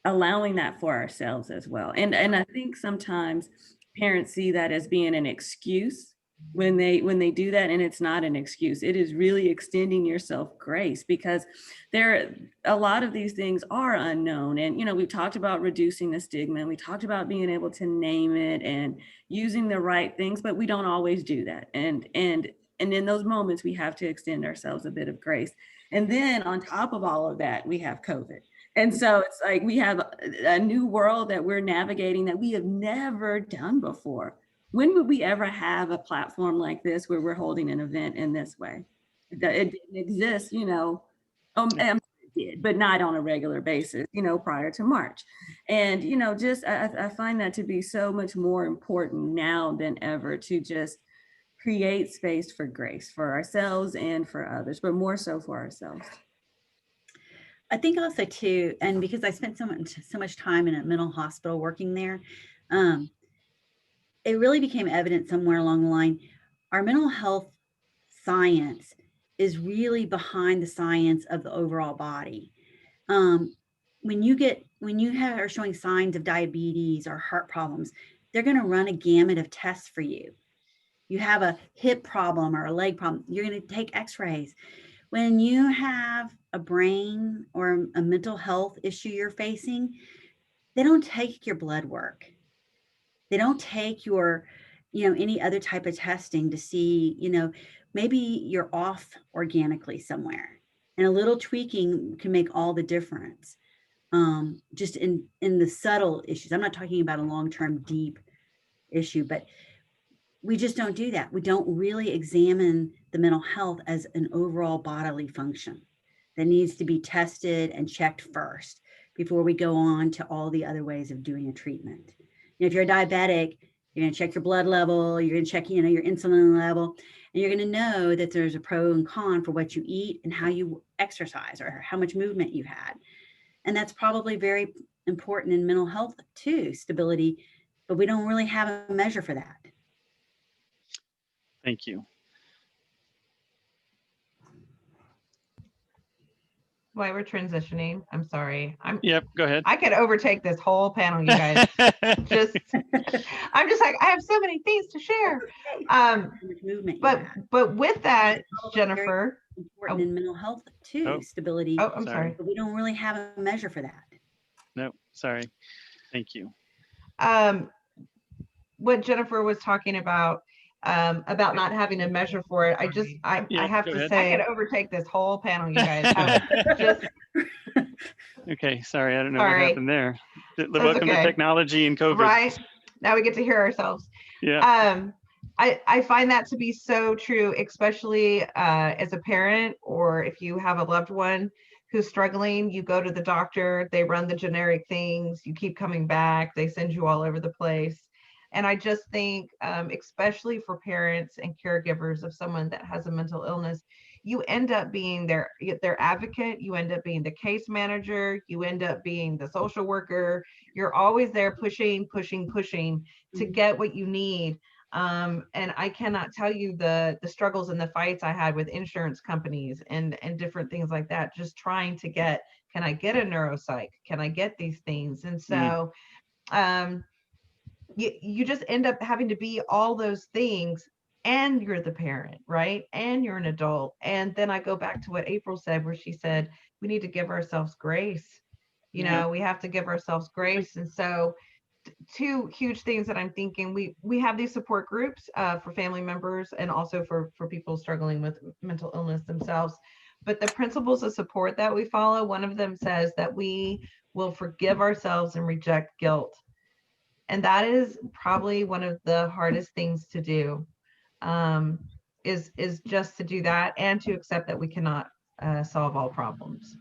C: allowing that for ourselves as well. And I think sometimes parents see that as being an excuse when they do that, and it's not an excuse. It is really extending yourself grace, because a lot of these things are unknown. And we've talked about reducing the stigma, and we talked about being able to name it and using the right things, but we don't always do that. And in those moments, we have to extend ourselves a bit of grace. And then on top of all of that, we have COVID. And so it's like we have a new world that we're navigating that we have never done before. When would we ever have a platform like this where we're holding an event in this way? It didn't exist, it did, but not on a regular basis, prior to March. And, just I find that to be so much more important now than ever, to just create space for grace for ourselves and for others, but more so for ourselves.
A: I think also too, and because I spent so much time in a mental hospital working there, it really became evident somewhere along the line, our mental health science is really behind the science of the overall body. When you are showing signs of diabetes or heart problems, they're going to run a gamut of tests for you. You have a hip problem or a leg problem, you're going to take x-rays. When you have a brain or a mental health issue you're facing, they don't take your blood work. They don't take your, any other type of testing to see, maybe you're off organically somewhere, and a little tweaking can make all the difference. Just in the subtle issues. I'm not talking about a long-term deep issue, but we just don't do that. We don't really examine the mental health as an overall bodily function that needs to be tested and checked first before we go on to all the other ways of doing a treatment. If you're a diabetic, You're going to check your blood level. You're going to check, your insulin level, and you're going to know that there's a pro and con for what you eat and how you exercise or how much movement you've had. And that's probably very important in mental health too, stability, but we don't really have a measure for that.
B: Thank you.
G: While we're transitioning, I'm sorry.
B: Yep, go ahead.
G: I could overtake this whole panel, you guys. I'm just like, I have so many things to share. But with that, Jennifer,
A: important in mental health too, stability.
G: Oh, I'm sorry.
A: But we don't really have a measure for that.
B: No, sorry. Thank you.
G: What Jennifer was talking about not having a measure for it, I have to say, I could overtake this whole panel, you guys.
B: Okay, sorry, I don't know what happened there. Welcome to technology and COVID.
G: Right, now we get to hear ourselves.
B: Yeah.
G: I find that to be so true, especially as a parent, or if you have a loved one who's struggling, you go to the doctor, they run the generic things, you keep coming back, they send you all over the place. And I just think, especially for parents and caregivers of someone that has a mental illness, you end up being their advocate, you end up being the case manager, you end up being the social worker. You're always there pushing to get what you need. And I cannot tell you the struggles and the fights I had with insurance companies and different things like that, just trying to get, can I get a neuropsych? Can I get these things? And so, you just end up having to be all those things, and you're the parent, right? And you're an adult. And then I go back to what April said, where she said, we need to give ourselves grace. You know, we have to give ourselves grace. And so two huge things that I'm thinking, we have these support groups for family members and also for people struggling with mental illness themselves. But the principles of support that we follow, one of them says that we will forgive ourselves and reject guilt. And that is probably one of the hardest things to do, is just to do that and to accept that we cannot solve all problems.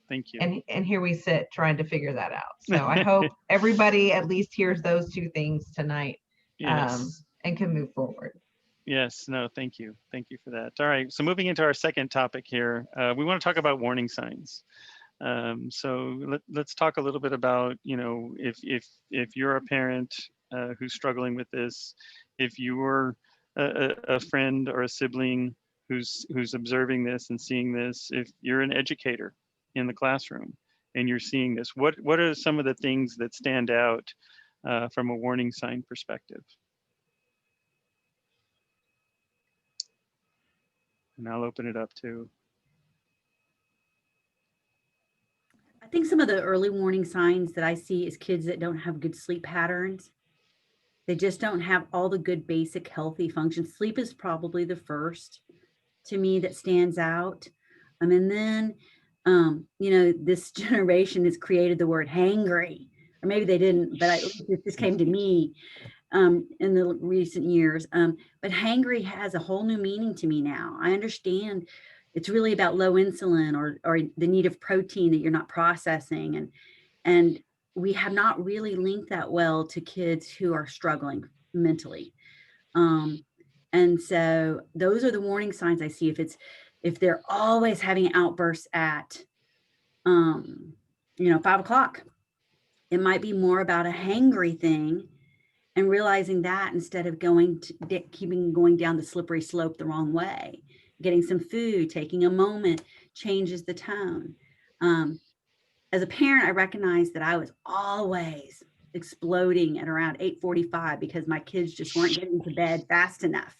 B: Thank you.
G: And here we sit trying to figure that out. So I hope everybody at least hears those two things tonight, and can move forward.
B: Yes, no, thank you. Thank you for that. All right, so moving into our second topic here, we want to talk about warning signs. So let's talk a little bit about, if you're a parent who's struggling with this, if you're a friend or a sibling who's observing this and seeing this, if you're an educator in the classroom and you're seeing this, what are some of the things that stand out from a warning sign perspective? And I'll open it up to.
A: I think some of the early warning signs that I see is kids that don't have good sleep patterns. They just don't have all the good basic healthy functions. Sleep is probably the first to me that stands out. And then, this generation has created the word hangry, or maybe they didn't, but it just came to me in the recent years. But hangry has a whole new meaning to me now. I understand it's really about low insulin or the need of protein that you're not processing. And we have not really linked that well to kids who are struggling mentally. And so those are the warning signs I see. If they're always having outbursts at, 5 o'clock, it might be more about a hangry thing, and realizing that instead of keeping going down the slippery slope the wrong way. Getting some food, taking a moment changes the tone. As a parent, I recognized that I was always exploding at around 8:45 because my kids just weren't getting to bed fast enough.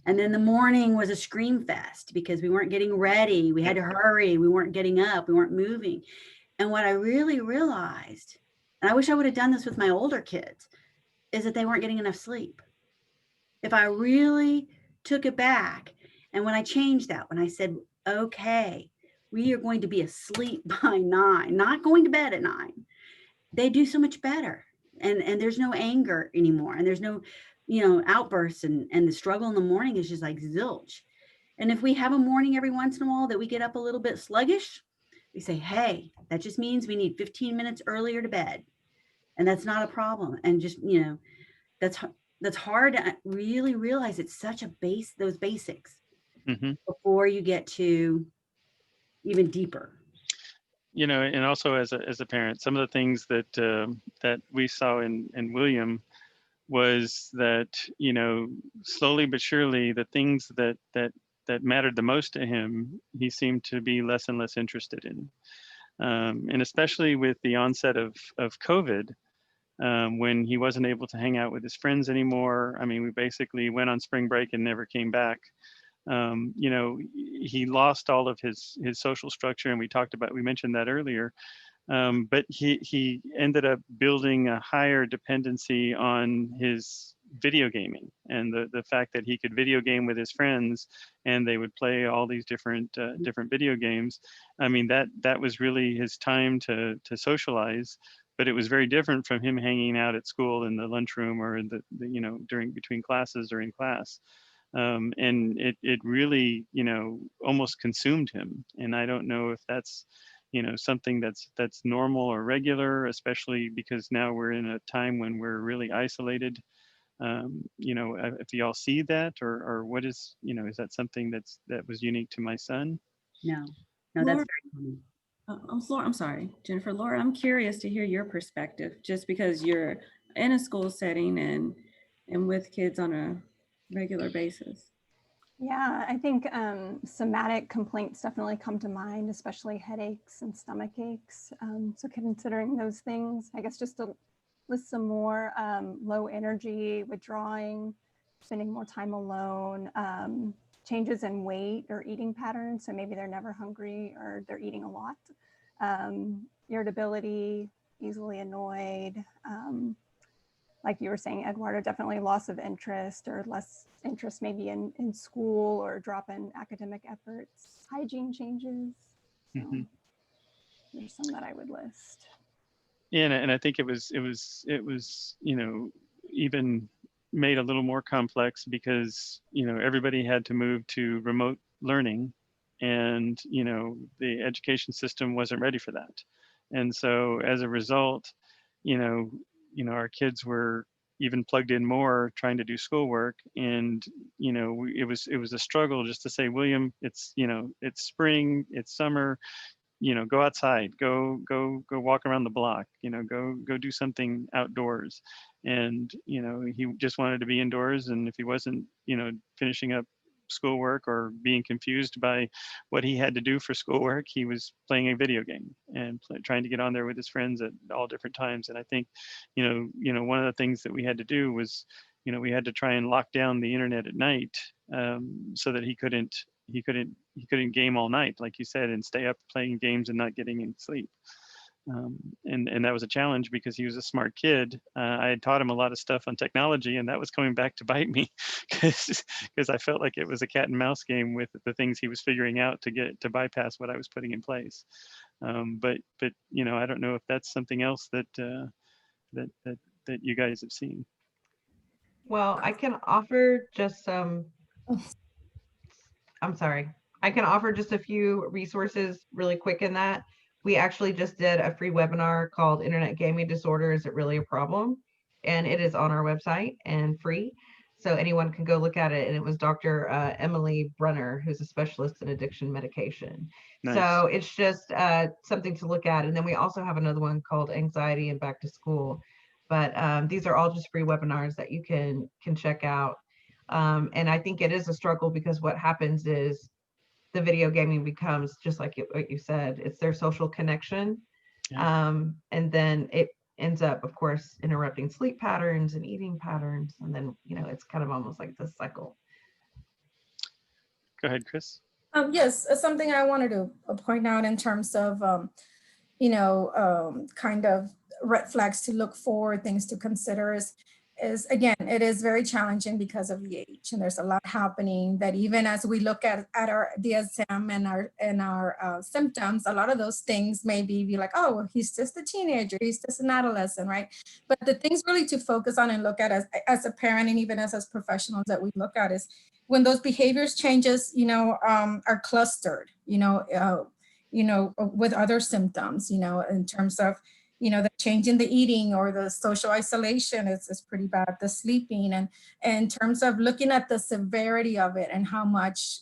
A: And then the morning was a scream fest because we weren't getting ready. We had to hurry. We weren't getting up. We weren't moving. And what I really realized, and I wish I would have done this with my older kids, is that they weren't getting enough sleep. If I really took it back, and when I changed that, when I said, okay, we are going to be asleep by 9, not going to bed at 9, they do so much better. And there's no anger anymore. And there's no, outbursts, and the struggle in the morning is just like zilch. And if we have a morning every once in a while that we get up a little bit sluggish, we say, hey, that just means we need 15 minutes earlier to bed. And that's not a problem. And just, that's that's hard to really realize. It's such a those basics
B: Hmm.
A: before you get to even deeper.
B: You know, and also as a parent, some of the things that that we saw in William was that, you know, slowly but surely, the things that mattered the most to him, he seemed to be less and less interested in. And especially with the onset of COVID, when he wasn't able to hang out with his friends anymore. I mean, we basically went on spring break and never came back. You know, he lost all of his social structure, and we mentioned that earlier. But he ended up building a higher dependency on his video gaming, and the fact that he could video game with his friends, and they would play all these different video games. I mean, that was really his time to socialize. But it was very different from him hanging out at school in the lunchroom, or in the you know, during between classes or in class. And it really, you know, almost consumed him. And I don't know if that's, you know, something that's normal or regular, especially because now we're in a time when we're really isolated. You know, if y'all see that, or what is, you know, is that something that was unique to my son?
A: No, that's
C: Laura,
A: very common.
C: I'm sorry, Jennifer. Laura, I'm curious to hear your perspective, just because you're in a school setting and with kids on a regular basis.
E: Yeah, I think somatic complaints definitely come to mind, especially headaches and stomach aches. So considering those things, I guess just to list some more: low energy, withdrawing, spending more time alone, changes in weight or eating patterns. So maybe they're never hungry or they're eating a lot. Irritability, easily annoyed. Like you were saying, Eduardo, definitely loss of interest or less interest maybe in school, or drop in academic efforts, hygiene changes. So
B: Mm-hmm.
E: there's some that I would list.
B: Yeah, and I think it was you know, even made a little more complex because, you know, everybody had to move to remote learning, and, you know, the education system wasn't ready for that. And so as a result, you know, our kids were even plugged in more trying to do schoolwork. And, you know, it was a struggle just to say, William, it's, you know, it's spring, it's summer, you know, go outside, go walk around the block, you know, go do something outdoors. And, you know, he just wanted to be indoors. And if he wasn't, you know, finishing up schoolwork or being confused by what he had to do for schoolwork, he was playing a video game and trying to get on there with his friends at all different times. And I think, you know, one of the things that we had to do was, you know, we had to try and lock down the internet at night, so that he couldn't game all night, like you said, and stay up playing games and not getting any sleep. And that was a challenge because he was a smart kid. I had taught him a lot of stuff on technology, and that was coming back to bite me because I felt like it was a cat and mouse game with the things he was figuring out to bypass what I was putting in place. But you know, I don't know if that's something else that you guys have seen.
G: Well, I can offer just some, I'm sorry. I can offer just a few resources really quick in that. We actually just did a free webinar called Internet Gaming Disorder, Is It Really a Problem? And it is on our website and free. So anyone can go look at it. And it was Dr. Emily Brunner, who's a specialist in addiction medication.
B: Nice.
G: So it's just something to look at. And then we also have another one called Anxiety and Back to School. But these are all just free webinars that you can check out. And I think it is a struggle because what happens is the video gaming becomes just like what you said, it's their social connection.
B: Yeah.
G: And then it ends up, of course, interrupting sleep patterns and eating patterns. And then, you know, it's kind of almost like this cycle.
B: Go ahead, Chris.
D: Yes, something I wanted to point out in terms of, you know, kind of red flags to look for, things to consider is again, it is very challenging because of the age, and there's a lot happening that even as we look at our DSM and our symptoms, a lot of those things may be like, oh, he's just a teenager, he's just an adolescent, right? But the things really to focus on and look at as a parent and even as professionals that we look at is when those behaviors changes, you know, are clustered, you know, with other symptoms, you know, in terms of, the change in the eating or the social isolation is pretty bad, the sleeping. And in terms of looking at the severity of it and how much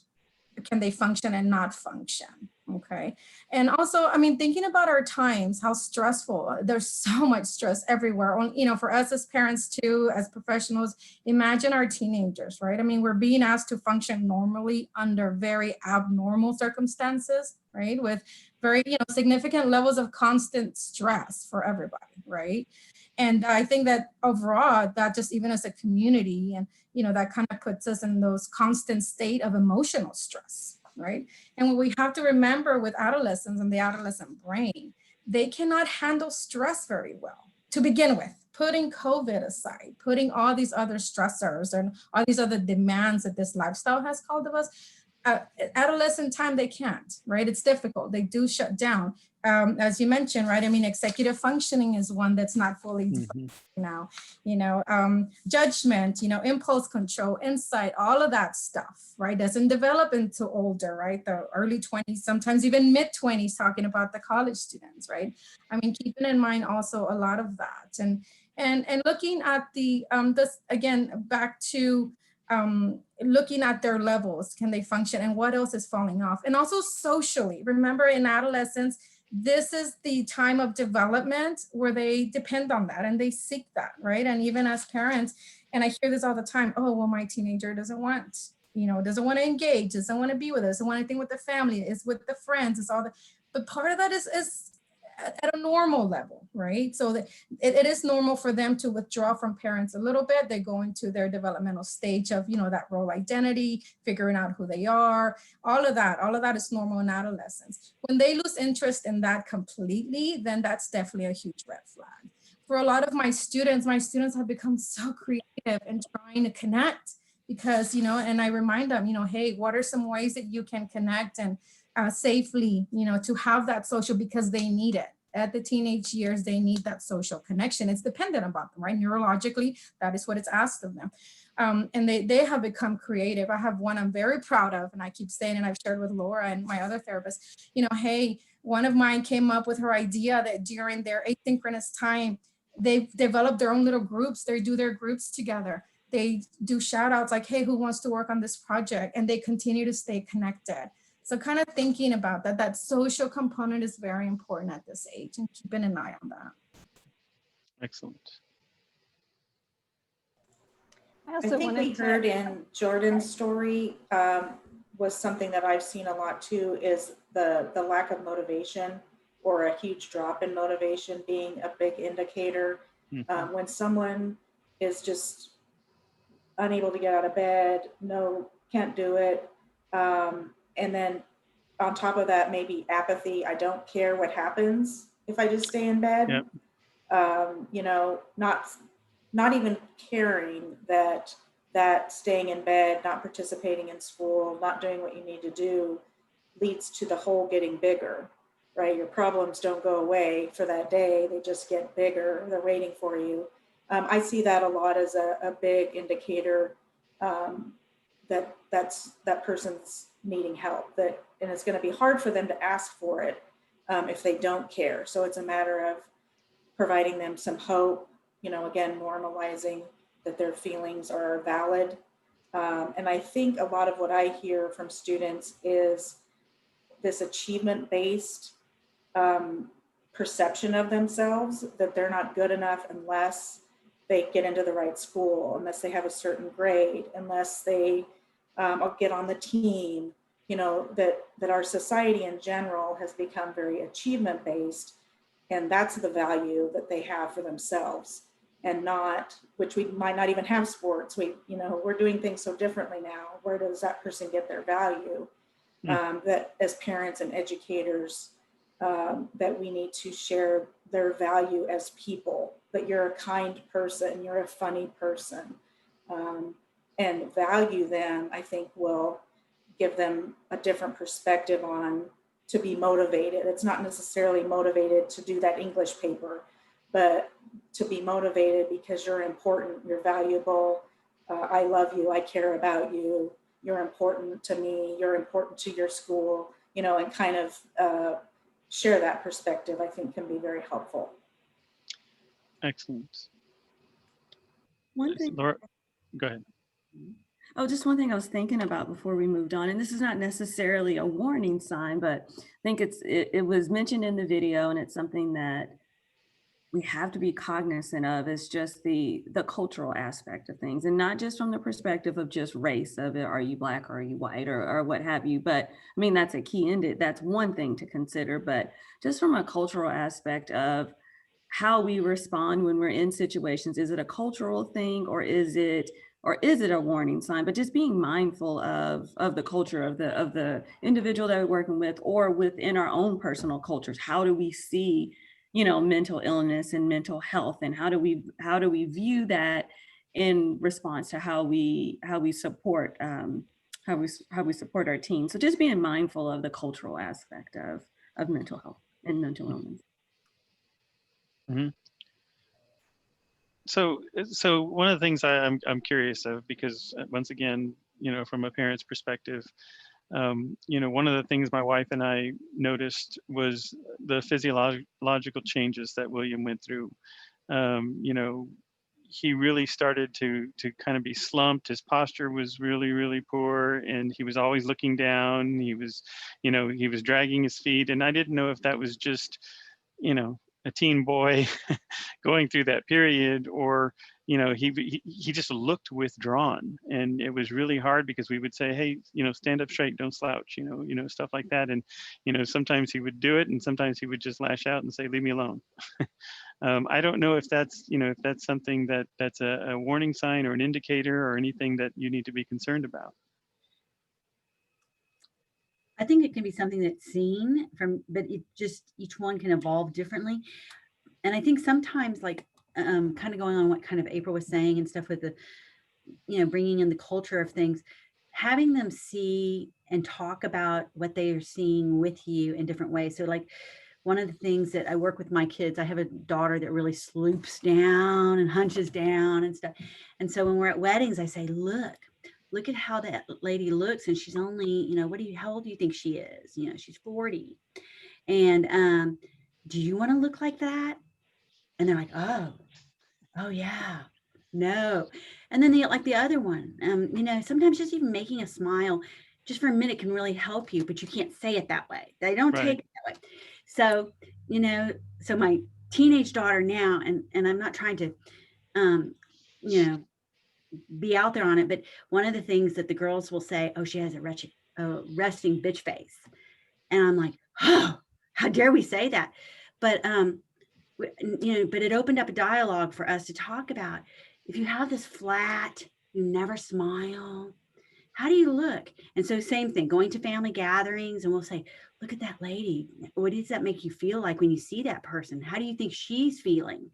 D: can they function and not function. Okay. And also, I mean, thinking about our times, how stressful, there's so much stress everywhere. For us as parents too, as professionals, imagine our teenagers, right? I mean, we're being asked to function normally under very abnormal circumstances, right? With very, significant levels of constant stress for everybody, right? And I think that overall, that just even as a community, and that kind of puts us in those constant state of emotional stress, right? And what we have to remember with adolescents and the adolescent brain, they cannot handle stress very well to begin with. Putting COVID aside, putting all these other stressors and all these other demands that this lifestyle has called of us, adolescent time, they can't, right? It's difficult. They do shut down. As you mentioned, right? I mean, executive functioning is one that's not fully defined now, judgment, impulse control, insight, all of that stuff, right? Doesn't develop into older, right? The early 20s, sometimes even mid 20s, talking about the college students, right? I mean, keeping in mind also a lot of that. And looking at this, again, back to looking at their levels, can they function, and what else is falling off? And also socially, remember in adolescence, this is the time of development where they depend on that and they seek that, right? And even as parents, and I hear this all the time, oh, well, my teenager doesn't want to engage, doesn't want to be with us, doesn't want anything with the family, is with the friends, it's all that. But part of that is at a normal level, right? So that it is normal for them to withdraw from parents a little bit. They go into their developmental stage of, that role identity, figuring out who they are, all of that is normal in adolescence. When they lose interest in that completely, then that's definitely a huge red flag. For a lot of my students have become so creative in trying to connect because, and I remind them, hey, what are some ways that you can connect and safely, to have that social, because they need it. At the teenage years, they need that social connection. It's dependent about them, right? Neurologically, that is what it's asked of them. And they have become creative. I have one I'm very proud of, and I keep saying, and I've shared with Laura and my other therapist, hey, one of mine came up with her idea that during their asynchronous time, they've developed their own little groups. They do their groups together. They do shout outs like, hey, who wants to work on this project? And they continue to stay connected. So kind of thinking about that social component is very important at this age and keeping an eye on that.
B: Excellent.
F: I think we heard in Jordan's story was something that I've seen a lot too, is the lack of motivation or a huge drop in motivation being a big indicator. When someone is just unable to get out of bed, can't do it. And then on top of that, maybe apathy. I don't care what happens if I just stay in bed. Yep. Not even caring that staying in bed, not participating in school, not doing what you need to do leads to the hole getting bigger, right? Your problems don't go away for that day. They just get bigger. They're waiting for you. I see that a lot as a big indicator that person's needing help, and it's going to be hard for them to ask for it if they don't care. So it's a matter of providing them some hope, again, normalizing that their feelings are valid. And I think a lot of what I hear from students is this achievement-based perception of themselves, that they're not good enough unless they get into the right school, unless they have a certain grade, unless they get on the team, that our society in general has become very achievement based, and that's the value that they have for themselves, and not, which we might not even have sports. We're doing things so differently now. Where does that person get their value? That as parents and educators, that we need to share their value as people, that you're a kind person, you're a funny person, and value them, I think will give them a different perspective on to be motivated. It's not necessarily motivated to do that English paper, but to be motivated because you're important, you're valuable, I love you, I care about you, you're important to me, you're important to your school, and kind of share that perspective, I think can be very helpful.
B: Excellent.
C: One
B: Yes,
C: thing,
B: Laura, go ahead.
C: oh, just one thing I was thinking about before we moved on, and this is not necessarily a warning sign, but I think it was mentioned in the video, and it's something that we have to be cognizant of, is just the cultural aspect of things, and not just from the perspective of just race of it, are you Black or are you white or what have you, but I mean, that's a key in it. That's one thing to consider, but just from a cultural aspect of how we respond when we're in situations. Is it a cultural thing, or is it a warning sign? But just being mindful of the culture of the individual that we're working with, or within our own personal cultures. How do we see, mental illness and mental health, and how do we view that in response to how we support how we support our team. So just being mindful of the cultural aspect of mental health and mental illness.
B: Mm-hmm. So one of the things I'm curious of, because once again, from a parent's perspective, one of the things my wife and I noticed was the physiological changes that William went through. He really started to kind of be slumped. His posture was really, really poor, and he was always looking down. He was dragging his feet, and I didn't know if that was just, a teen boy going through that period, or he just looked withdrawn, and it was really hard because we would say, hey, stand up straight, don't slouch, stuff like that. And sometimes he would do it, and sometimes he would just lash out and say, leave me alone. I don't know if that's something that's a warning sign or an indicator or anything that you need to be concerned about.
A: I think it can be something that's seen but it just, each one can evolve differently. And I think sometimes, like, kind of going on what kind of April was saying and stuff with the, bringing in the culture of things, having them see and talk about what they are seeing with you in different ways. So, like, one of the things that I work with my kids, I have a daughter that really sloops down and hunches down and stuff. And so when we're at weddings, I say, look at how that lady looks. And she's only, how old do you think she is? She's 40. And do you want to look like that? And they're like, oh yeah, no. And then they get like the other one. Sometimes just even making a smile just for a minute can really help you, but you can't say it that way. They don't take it that way. So, so my teenage daughter now, and I'm not trying to, be out there on it, but one of the things that the girls will say, oh, she has a resting bitch face. And I'm like, oh, how dare we say that? But, but it opened up a dialogue for us to talk about, if you have this flat, you never smile, how do you look? And so same thing, going to family gatherings, and we'll say, look at that lady. What does that make you feel like when you see that person? How do you think she's feeling?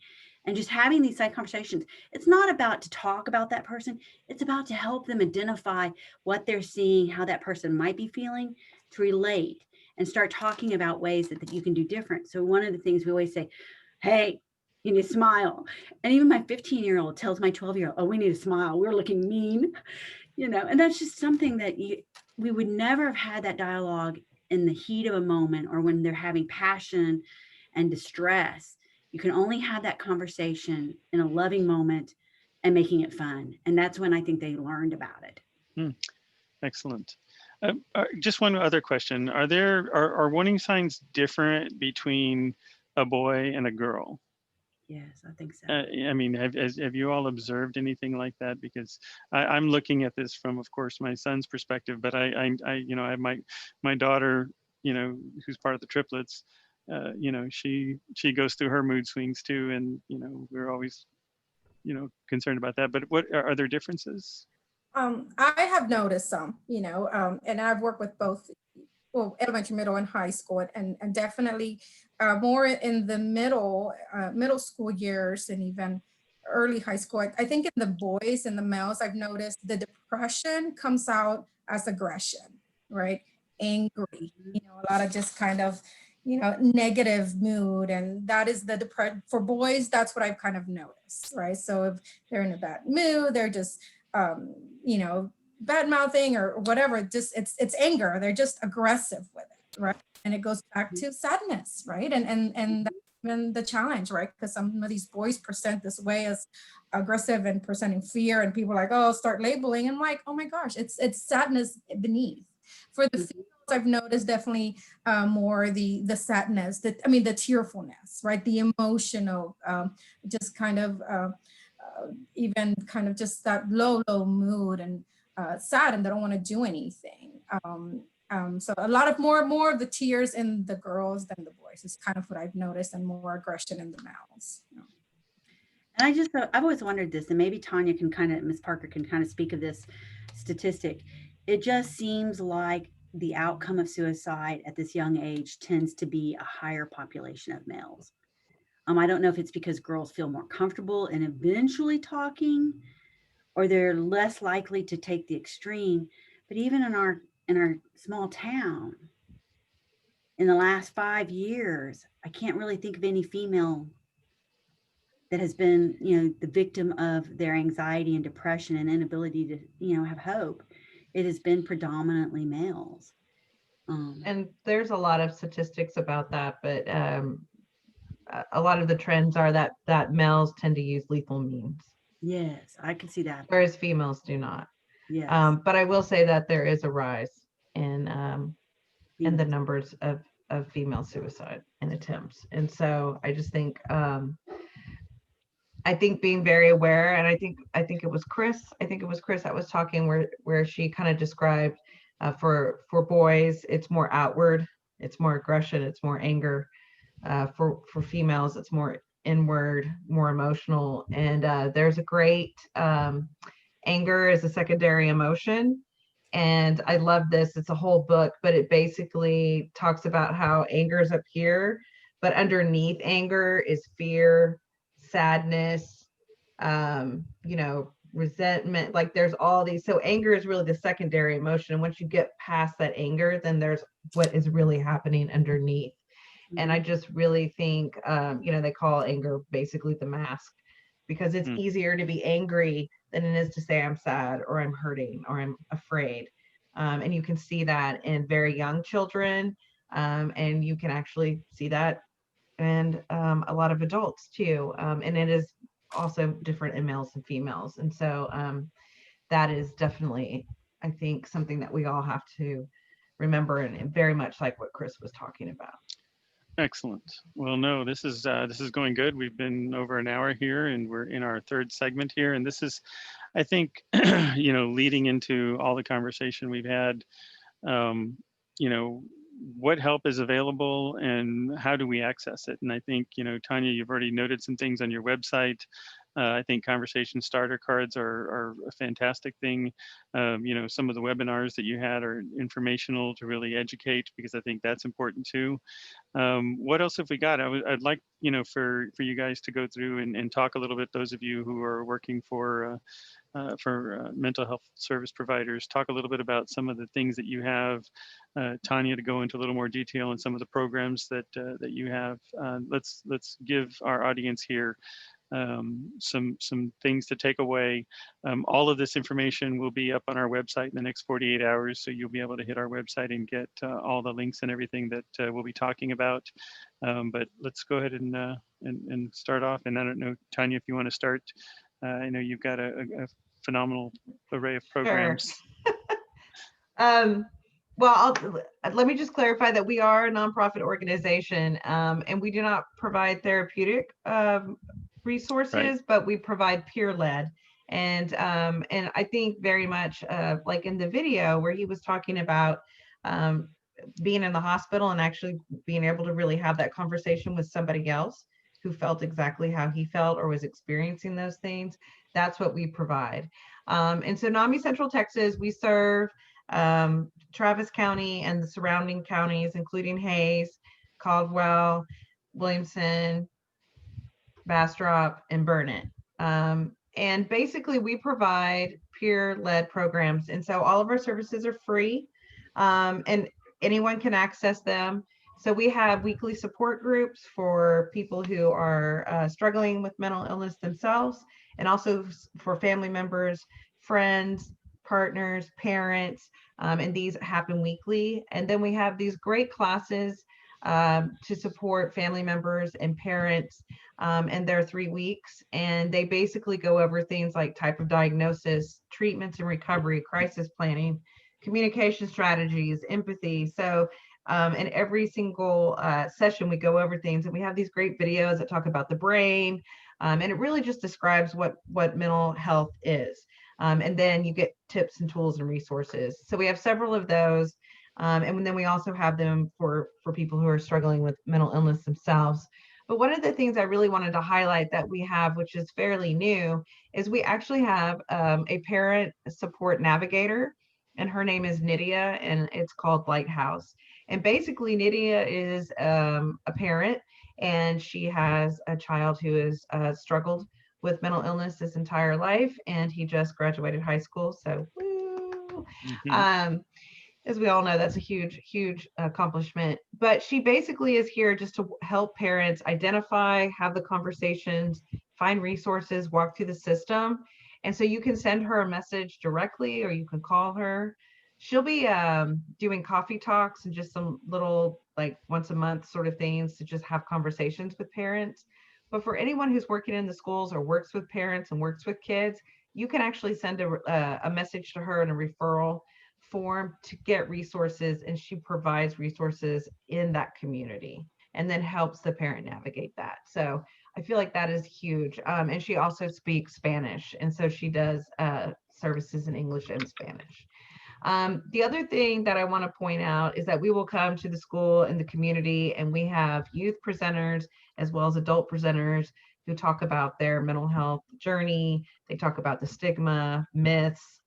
A: And just having these side conversations. It's not about to talk about that person. It's about to help them identify what they're seeing, how that person might be feeling, to relate and start talking about ways that you can do different. So one of the things we always say, hey, you need to smile. And even my 15-year-old tells my 12-year-old, oh, we need to smile. We're looking mean. And that's just something that we would never have had that dialogue in the heat of a moment, or when they're having passion and distress. You can only have that conversation in a loving moment and making it fun. And that's when I think they learned about it.
B: Excellent. Just one other question. Are warning signs different between a boy and a girl?
A: Yes, I think so.
B: I mean, have you all observed anything like that? Because I'm looking at this from, of course, my son's perspective, but I have my daughter, who's part of the triplets. She goes through her mood swings too, and we're always, concerned about that. But what are there differences?
D: I have noticed some, and I've worked with both, elementary, middle, and high school, and definitely more in the middle school years, and even early high school. I think in the boys and the males, I've noticed the depression comes out as aggression, right? Angry, a lot of just kind of, negative mood. And that is the depression for boys. That's what I've kind of noticed, right? So if they're in a bad mood, they're just, bad mouthing or whatever, just it's anger. They're just aggressive with it, right? And it goes back to sadness, right? And even the challenge, right? Because some of these boys present this way as aggressive and presenting fear, and people are like, oh, start labeling. And I'm like, oh my gosh, it's sadness beneath. For the females, I've noticed definitely more the sadness, the tearfulness, right? The emotional, just kind of even kind of just that low mood and sad, and they don't want to do anything. So a lot of more of the tears in the girls than the boys is kind of what I've noticed, and more aggression in the males.
A: And I've always wondered this, and maybe Tanya can Ms. Parker can kind of speak of this statistic. It just seems like the outcome of suicide at this young age tends to be a higher population of males. I don't know if it's because girls feel more comfortable in eventually talking, or they're less likely to take the extreme. But even in our small town, in the last 5 years, I can't really think of any female that has been, the victim of their anxiety and depression and inability to, have hope. It has been predominantly males.
G: And there's a lot of statistics about that, but a lot of the trends are that males tend to use lethal means.
A: Yes, I can see that.
G: Whereas females do not.
A: Yes.
G: But I will say that there is a rise in the numbers of female suicide and attempts. And so I just think being very aware, and I think it was Chris that was talking where she kind of described for boys, it's more outward, it's more aggression, it's more anger. For females, it's more inward, more emotional. And there's a great anger is a secondary emotion. And I love this. It's a whole book, but it basically talks about how anger is up here, but underneath anger is fear, sadness, resentment. Like there's all these. So anger is really the secondary emotion. And once you get past that anger, then there's what is really happening underneath. And I just really think, they call anger basically the mask, because it's easier to be angry than it is to say I'm sad or I'm hurting or I'm afraid. And you can see that in very young children. And you can actually see that in a lot of adults too. And it is also different in males and females. And so that is definitely, I think, something that we all have to remember, and very much like what Chris was talking about.
B: Excellent. Well, no, this is going good. We've been over an hour here, and we're in our third segment here. And this is, I think, leading into all the conversation we've had, what help is available and how do we access it? And I think, Tanya, you've already noted some things on your website. I think conversation starter cards are a fantastic thing. Some of the webinars that you had are informational to really educate, because I think that's important too. What else have we got? I'd like, for you guys to go through and talk a little bit, those of you who are working for mental health service providers, talk a little bit about some of the things that you have. Tanya, to go into a little more detail on some of the programs that you have. Let's give our audience here some things to take away. All of this information will be up on our website in the next 48 hours, so you'll be able to hit our website and get all the links and everything that we'll be talking about. But let's go ahead and start off. And I don't know, Tanya, if you want to start. I know you've got a phenomenal array of programs.
G: Sure. Well, let me just clarify that we are a nonprofit organization, and we do not provide therapeutic resources, right, but we provide peer-led. And I think very much like in the video where he was talking about being in the hospital and actually being able to really have that conversation with somebody else who felt exactly how he felt or was experiencing those things. That's what we provide. And so NAMI Central Texas, we serve Travis County and the surrounding counties, including Hayes, Caldwell, Williamson, Bastrop, and Burnett. And basically we provide peer-led programs. And so all of our services are free, and anyone can access them. So we have weekly support groups for people who are struggling with mental illness themselves, and also for family members, friends, partners, parents, and these happen weekly. And then we have these great classes to support family members and parents in their 3 weeks. And they basically go over things like type of diagnosis, treatments and recovery, crisis planning, communication strategies, empathy. So in every single session, we go over things, and we have these great videos that talk about the brain. And it really just describes what mental health is. And then you get tips and tools and resources. So we have several of those. And then we also have them for people who are struggling with mental illness themselves. But one of the things I really wanted to highlight that we have, which is fairly new, is we actually have a parent support navigator, and her name is Nydia, and it's called Lighthouse. And basically, Nydia is a parent, and she has a child who has struggled with mental illness his entire life, and he just graduated high school. So, woo! As we all know, that's a huge accomplishment. But she basically is here just to help parents identify, have the conversations, find resources, walk through the system. And so you can send her a message directly, or you can call her. She'll be doing coffee talks and just some little, like, once a month sort of things to just have conversations with parents. But for anyone who's working in the schools or works with parents and works with kids, you can actually send a message to her in a referral form to get resources, and she provides resources in that community and then helps the parent navigate that. So I feel like that is huge. And she also speaks Spanish, and so she does services in English and Spanish. The other thing that I want to point out is that we will come to the school and the community, and we have youth presenters as well as adult presenters who talk about their mental health journey. They talk about the stigma, myths.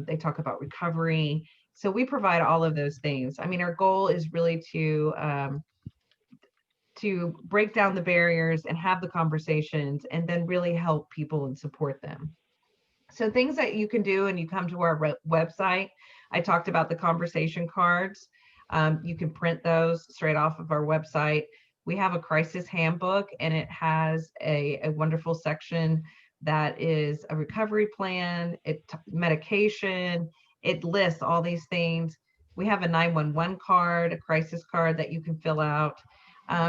G: They talk about recovery. So we provide all of those things. I mean, our goal is really to break down the barriers and have the conversations, and then really help people and support them. So things that you can do, and you come to our website. I talked about the conversation cards. You can print those straight off of our website. We have a crisis handbook, and it has a wonderful section that is a recovery plan, medication. It lists all these things. We have a 911 card, a crisis card that you can fill out.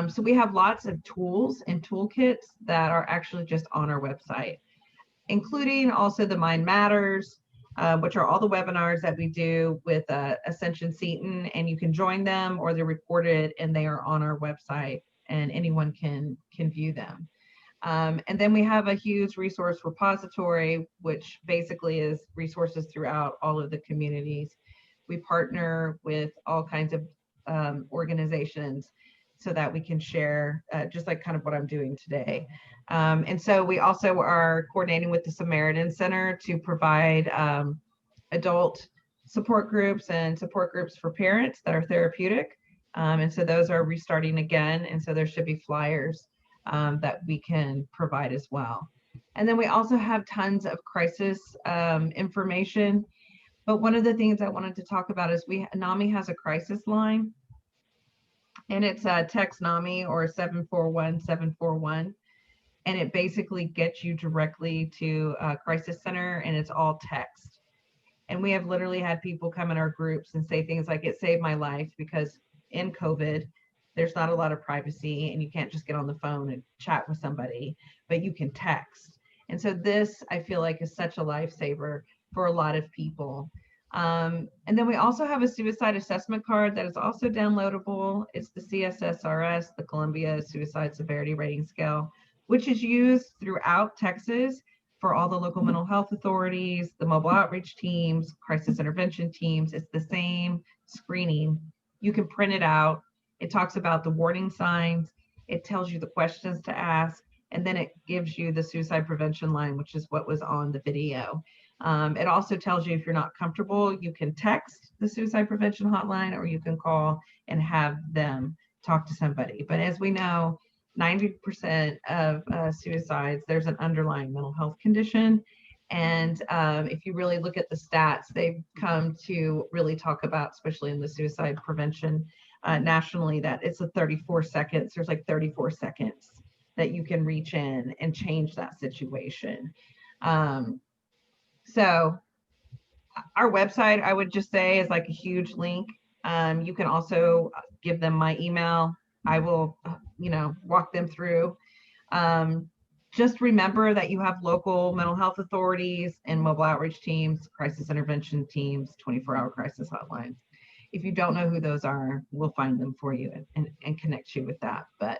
G: So we have lots of tools and toolkits that are actually just on our website, including also the Mind Matters, which are all the webinars that we do with Ascension Seton, and you can join them, or they're recorded and they are on our website, and anyone can view them. And then we have a huge resource repository, which basically is resources throughout all of the communities. We partner with all kinds of organizations so that we can share, just like kind of what I'm doing today. And so we also are coordinating with the Samaritan Center to provide adult support groups and support groups for parents that are therapeutic. And so those are restarting again. And so there should be flyers that we can provide as well. And then we also have tons of crisis information. But one of the things I wanted to talk about is NAMI has a crisis line, and it's text NAMI or 741-741. And it basically gets you directly to a crisis center, and it's all text. And we have literally had people come in our groups and say things like, it saved my life, because in COVID, there's not a lot of privacy, and you can't just get on the phone and chat with somebody, but you can text. And so this, I feel like, is such a lifesaver for a lot of people. And then we also have a suicide assessment card that is also downloadable. It's the CSSRS, the Columbia Suicide Severity Rating Scale, which is used throughout Texas for all the local mental health authorities, the mobile outreach teams, crisis intervention teams. It's the same screening. You can print it out. It talks about the warning signs. It tells you the questions to ask, and then it gives you the suicide prevention line, which is what was on the video. It also tells you if you're not comfortable, you can text the suicide prevention hotline, or you can call and have them talk to somebody. But as we know, 90% of suicides, there's an underlying mental health condition. And if you really look at the stats, they've come to really talk about, especially in the suicide prevention nationally, that it's a 34 seconds. There's like 34 seconds that you can reach in and change that situation. So our website, I would just say, is like a huge link. You can also give them my email. I will, walk them through. Just remember that you have local mental health authorities and mobile outreach teams, crisis intervention teams, 24-hour crisis hotlines. If you don't know who those are, we'll find them for you and connect you with that. But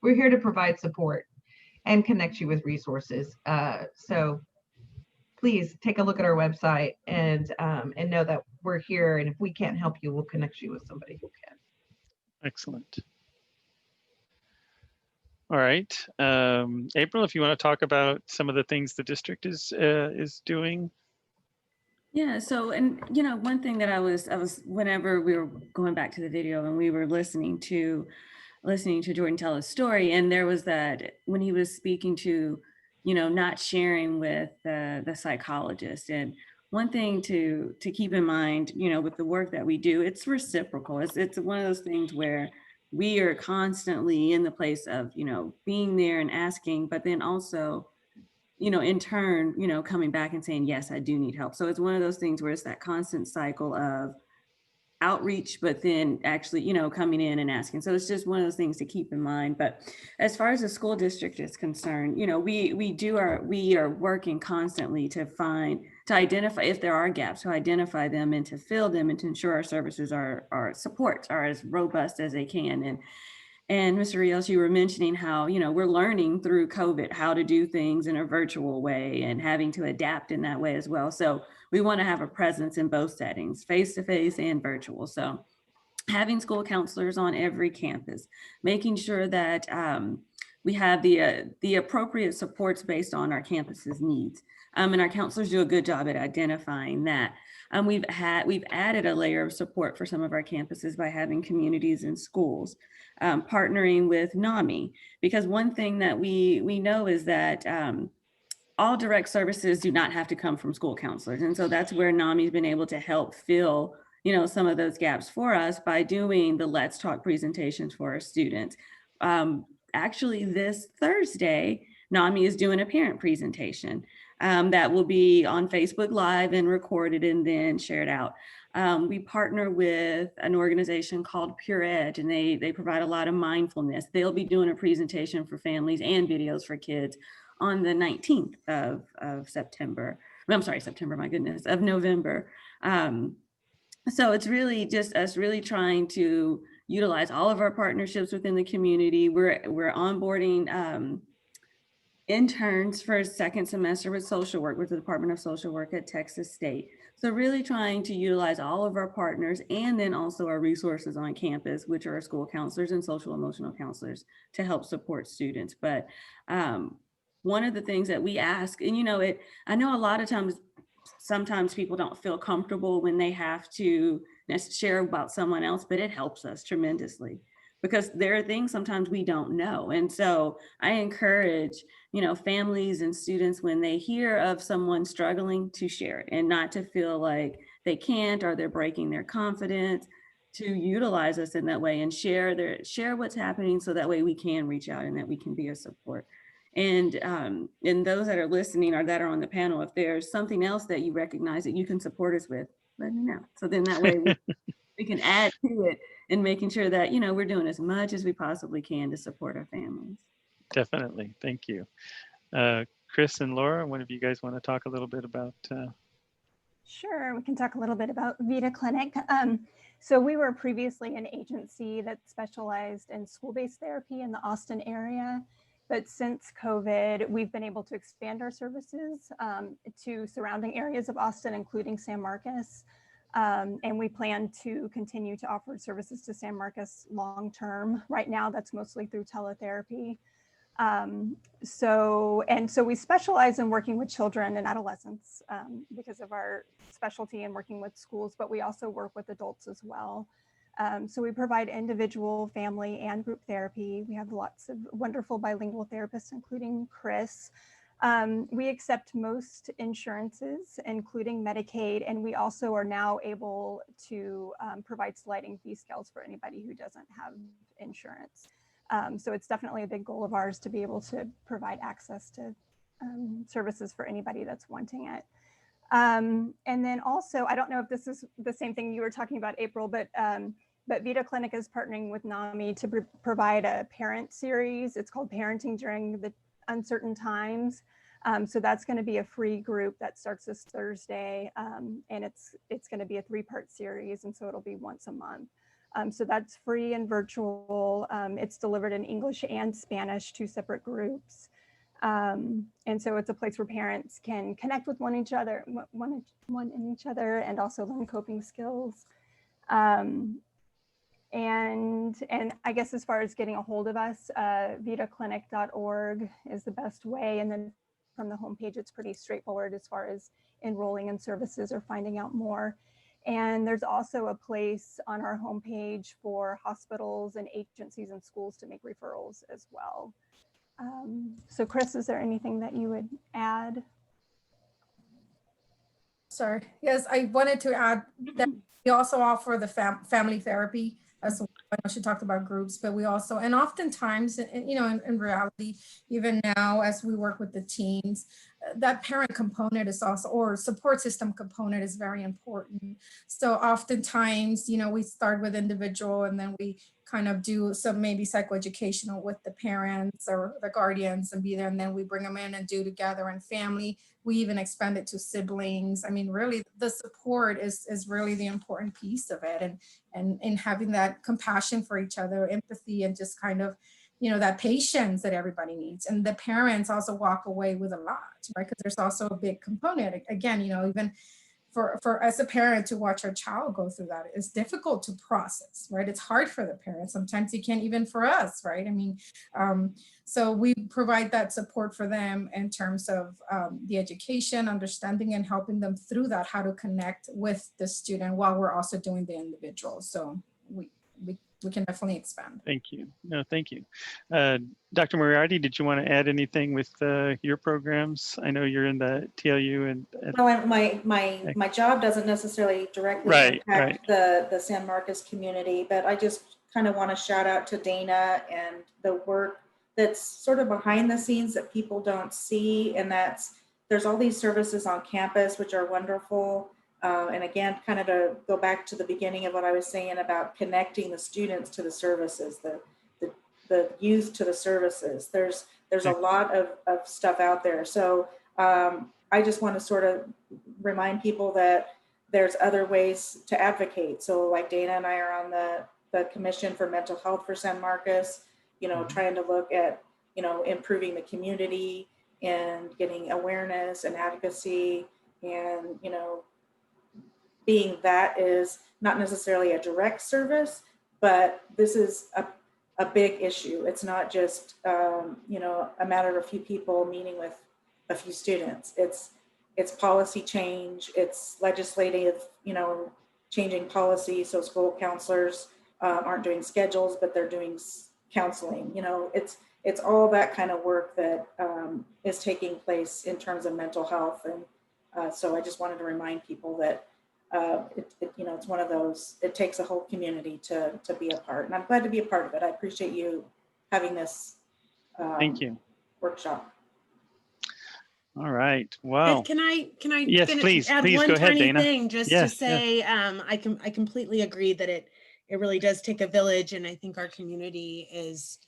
G: we're here to provide support and connect you with resources. So please take a look at our website and know that we're here. And if we can't help you, we'll connect you with somebody who can.
B: Excellent. All right, April, if you want to talk about some of the things the district is doing.
C: Yeah. So, and one thing that I was whenever we were going back to the video and we were listening to Jordan tell his story, and there was that when he was speaking to, not sharing with the psychologist. And one thing to keep in mind, with the work that we do, it's reciprocal. It's one of those things where we are constantly in the place of, being there and asking, but then also, in turn, coming back and saying, yes, I do need help. So it's one of those things where it's that constant cycle of outreach, but then actually, coming in and asking. So it's just one of those things to keep in mind. But as far as the school district is concerned, we are working constantly to identify if there are gaps, to identify them and to fill them and to ensure our services our supports are as robust as they can. And Mr. Rios, you were mentioning how, we're learning through COVID how to do things in a virtual way and having to adapt in that way as well. So we want to have a presence in both settings, face-to-face and virtual. So having school counselors on every campus, making sure that we have the appropriate supports based on our campus's needs. And our counselors do a good job at identifying that. We've added a layer of support for some of our campuses by having communities in schools, partnering with NAMI, because one thing that we know is that all direct services do not have to come from school counselors. And so that's where NAMI's been able to help fill, some of those gaps for us by doing the Let's Talk presentations for our students. Actually, this Thursday, NAMI is doing a parent presentation that will be on Facebook Live and recorded and then shared out. We partner with an organization called Pure Edge, and they provide a lot of mindfulness. They'll be doing a presentation for families and videos for kids on the 19th of September. I'm sorry, September, my goodness, of November. So it's really just us really trying to utilize all of our partnerships within the community. We're onboarding interns for second semester with social work with the Department of Social Work at Texas State. So really trying to utilize all of our partners and then also our resources on campus, which are our school counselors and social emotional counselors, to help support students. But one of the things that we ask, and I know a lot of times, sometimes people don't feel comfortable when they have to share about someone else, but it helps us tremendously because there are things sometimes we don't know. And so I encourage, families and students, when they hear of someone struggling, to share it and not to feel like they can't or they're breaking their confidence, to utilize us in that way and share what's happening so that way we can reach out and that we can be a support. And those that are listening or that are on the panel, if there's something else that you recognize that you can support us with, let me know. So then that way we can add to it and making sure that, we're doing as much as we possibly can to support our families.
B: Definitely. Thank you. Chris and Laura, one of you guys want to talk a little bit about?
E: Sure, we can talk a little bit about Vita Clinic. So we were previously an agency that specialized in school-based therapy in the Austin area. But since COVID, we've been able to expand our services to surrounding areas of Austin, including San Marcos. And we plan to continue to offer services to San Marcos long-term. Right now, that's mostly through teletherapy. So we specialize in working with children and adolescents because of our specialty in working with schools, but we also work with adults as well. So we provide individual, family, and group therapy. We have lots of wonderful bilingual therapists, including Chris. We accept most insurances, including Medicaid, and we also are now able to provide sliding fee scales for anybody who doesn't have insurance. So it's definitely a big goal of ours to be able to provide access to services for anybody that's wanting it. And then also, I don't know if this is the same thing you were talking about, April, but Vita Clinic is partnering with NAMI to provide a parent series. It's called Parenting During the Uncertain Times. So that's going to be a free group that starts this Thursday, and it's going to be a 3-part series, and so it'll be once a month. So that's free and virtual. It's delivered in English and Spanish, 2 separate groups. And so it's a place where parents can connect with one in each other, and also learn coping skills. And I guess as far as getting a hold of us, vitaclinic.org is the best way. And then from the homepage, it's pretty straightforward as far as enrolling in services or finding out more. And there's also a place on our homepage for hospitals and agencies and schools to make referrals as well. So Chris, is there anything that you would add?
D: Sorry. Yes, I wanted to add that we also offer the family therapy. As I know she talked about groups, but we also, and oftentimes, you know, in reality, even now as we work with the teens, that parent component is also, or support system component is very important. So oftentimes, you know, we start with individual and then we kind of do some maybe psychoeducational with the parents or the guardians and be there, and then we bring them in and do together and family. We even expand it to siblings. I mean, really the support is really the important piece of it, and having that compassion for each other, empathy, and just kind of, you know, that patience that everybody needs. And the parents also walk away with a lot, right? Because there's also a big component. Again, you know, even for as a parent to watch our child go through that is difficult to process, right? It's hard for the parents. Sometimes it can't even for us, right? I mean, so we provide that support for them in terms of the education, understanding, and helping them through that, how to connect with the student while we're also doing the individual. So we can definitely expand.
B: Thank you. No, thank you. Dr. Moriarty, did you want to add anything with your programs? I know you're in the TLU and
F: well, my job doesn't necessarily directly impact the San Marcos community, but I just kind of want to shout out to Dana and the work that's sort of behind the scenes that people don't see, and there's all these services on campus which are wonderful. And again, kind of to go back to the beginning of what I was saying about connecting the students to the services, the youth to the services. There's a lot of stuff out there. So I just want to sort of remind people that there's other ways to advocate. So like Dana and I are on the Commission for Mental Health for San Marcos, you know, trying to look at, you know, improving the community and getting awareness and advocacy, and, you know, being that is not necessarily a direct service, but this is a big issue. It's not just, you know, a matter of a few people meeting with a few students. It's policy change, it's legislative, you know, changing policy. So school counselors aren't doing schedules, but they're doing counseling. You know, it's all that kind of work that is taking place in terms of mental health. And so I just wanted to remind people that you know, it's one of those, it takes a whole community to be a part, and I'm glad to be a part of it. I appreciate you having this
B: thank you
F: workshop.
B: All right. Well,
H: can I
B: yes, please
H: add
B: go
H: one
B: ahead,
H: tiny
B: Dana.
H: thing just to say I completely agree that it really does take a village, and I think our community is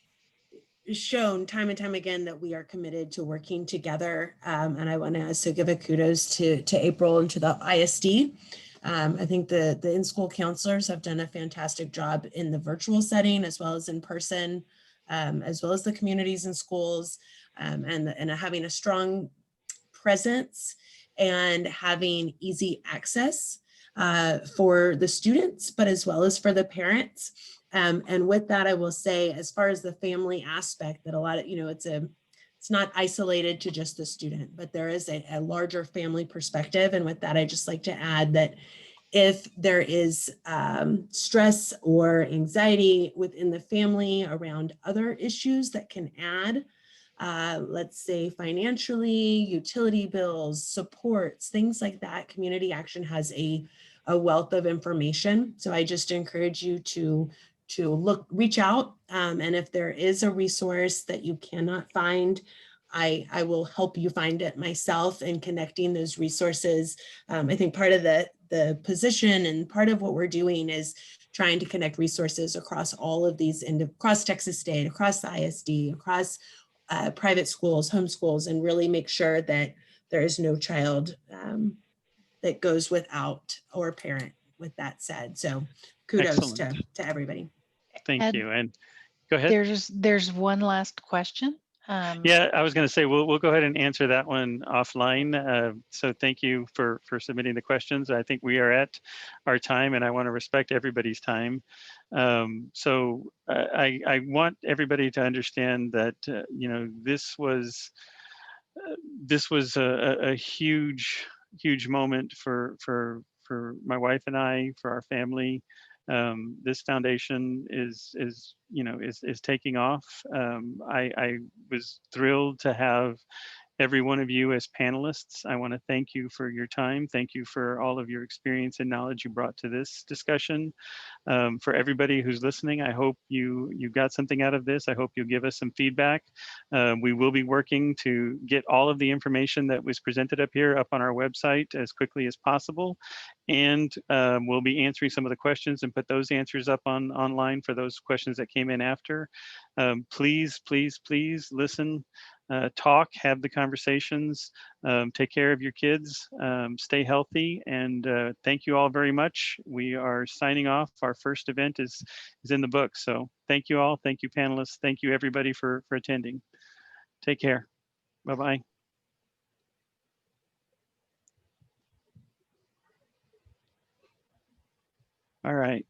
H: shown time and time again that we are committed to working together. And I want to also give a kudos to April and to the ISD. I think the in-school counselors have done a fantastic job in the virtual setting as well as in person, as well as the communities and schools, and having a strong presence and having easy access for the students, but as well as for the parents. And with that, I will say, as far as the family aspect, that a lot of, you know, it's not isolated to just the student, but there is a larger family perspective. And with that, I just like to add that if there is stress or anxiety within the family around other issues that can add, let's say financially, utility bills, supports, things like that, Community Action has a wealth of information. So I just encourage you to reach out. And if there is a resource that you cannot find I will help you find it myself and connecting those resources. I think part of the position and part of what we're doing is trying to connect resources across all of these, across Texas State, across the ISD, across private schools, homeschools, and really make sure that there is no child that goes without, or parent, with that said. So kudos to everybody.
B: Thank
M: Ed,
B: you. And go ahead.
M: there's one last question.
B: Yeah, I was going to say we'll go ahead and answer that one offline. So thank you for submitting the questions. I think we are at our time, and I want to respect everybody's time. So I want everybody to understand that you know, this was a huge moment for my wife and I, for our family. This foundation is you know, is taking off. I was thrilled to have every one of you as panelists. I want to thank you for your time. Thank you for all of your experience and knowledge you brought to this discussion. For everybody who's listening, I hope you got something out of this. I hope you'll give us some feedback. We will be working to get all of the information that was presented up here up on our website as quickly as possible. And we'll be answering some of the questions and put those answers up online for those questions that came in after. Please, please, please listen. Talk, have the conversations, take care of your kids, stay healthy, and thank you all very much. We are signing off. Our first event is in the books. So thank you all. Thank you, panelists. Thank you, everybody, for attending. Take care. Bye-bye. All right.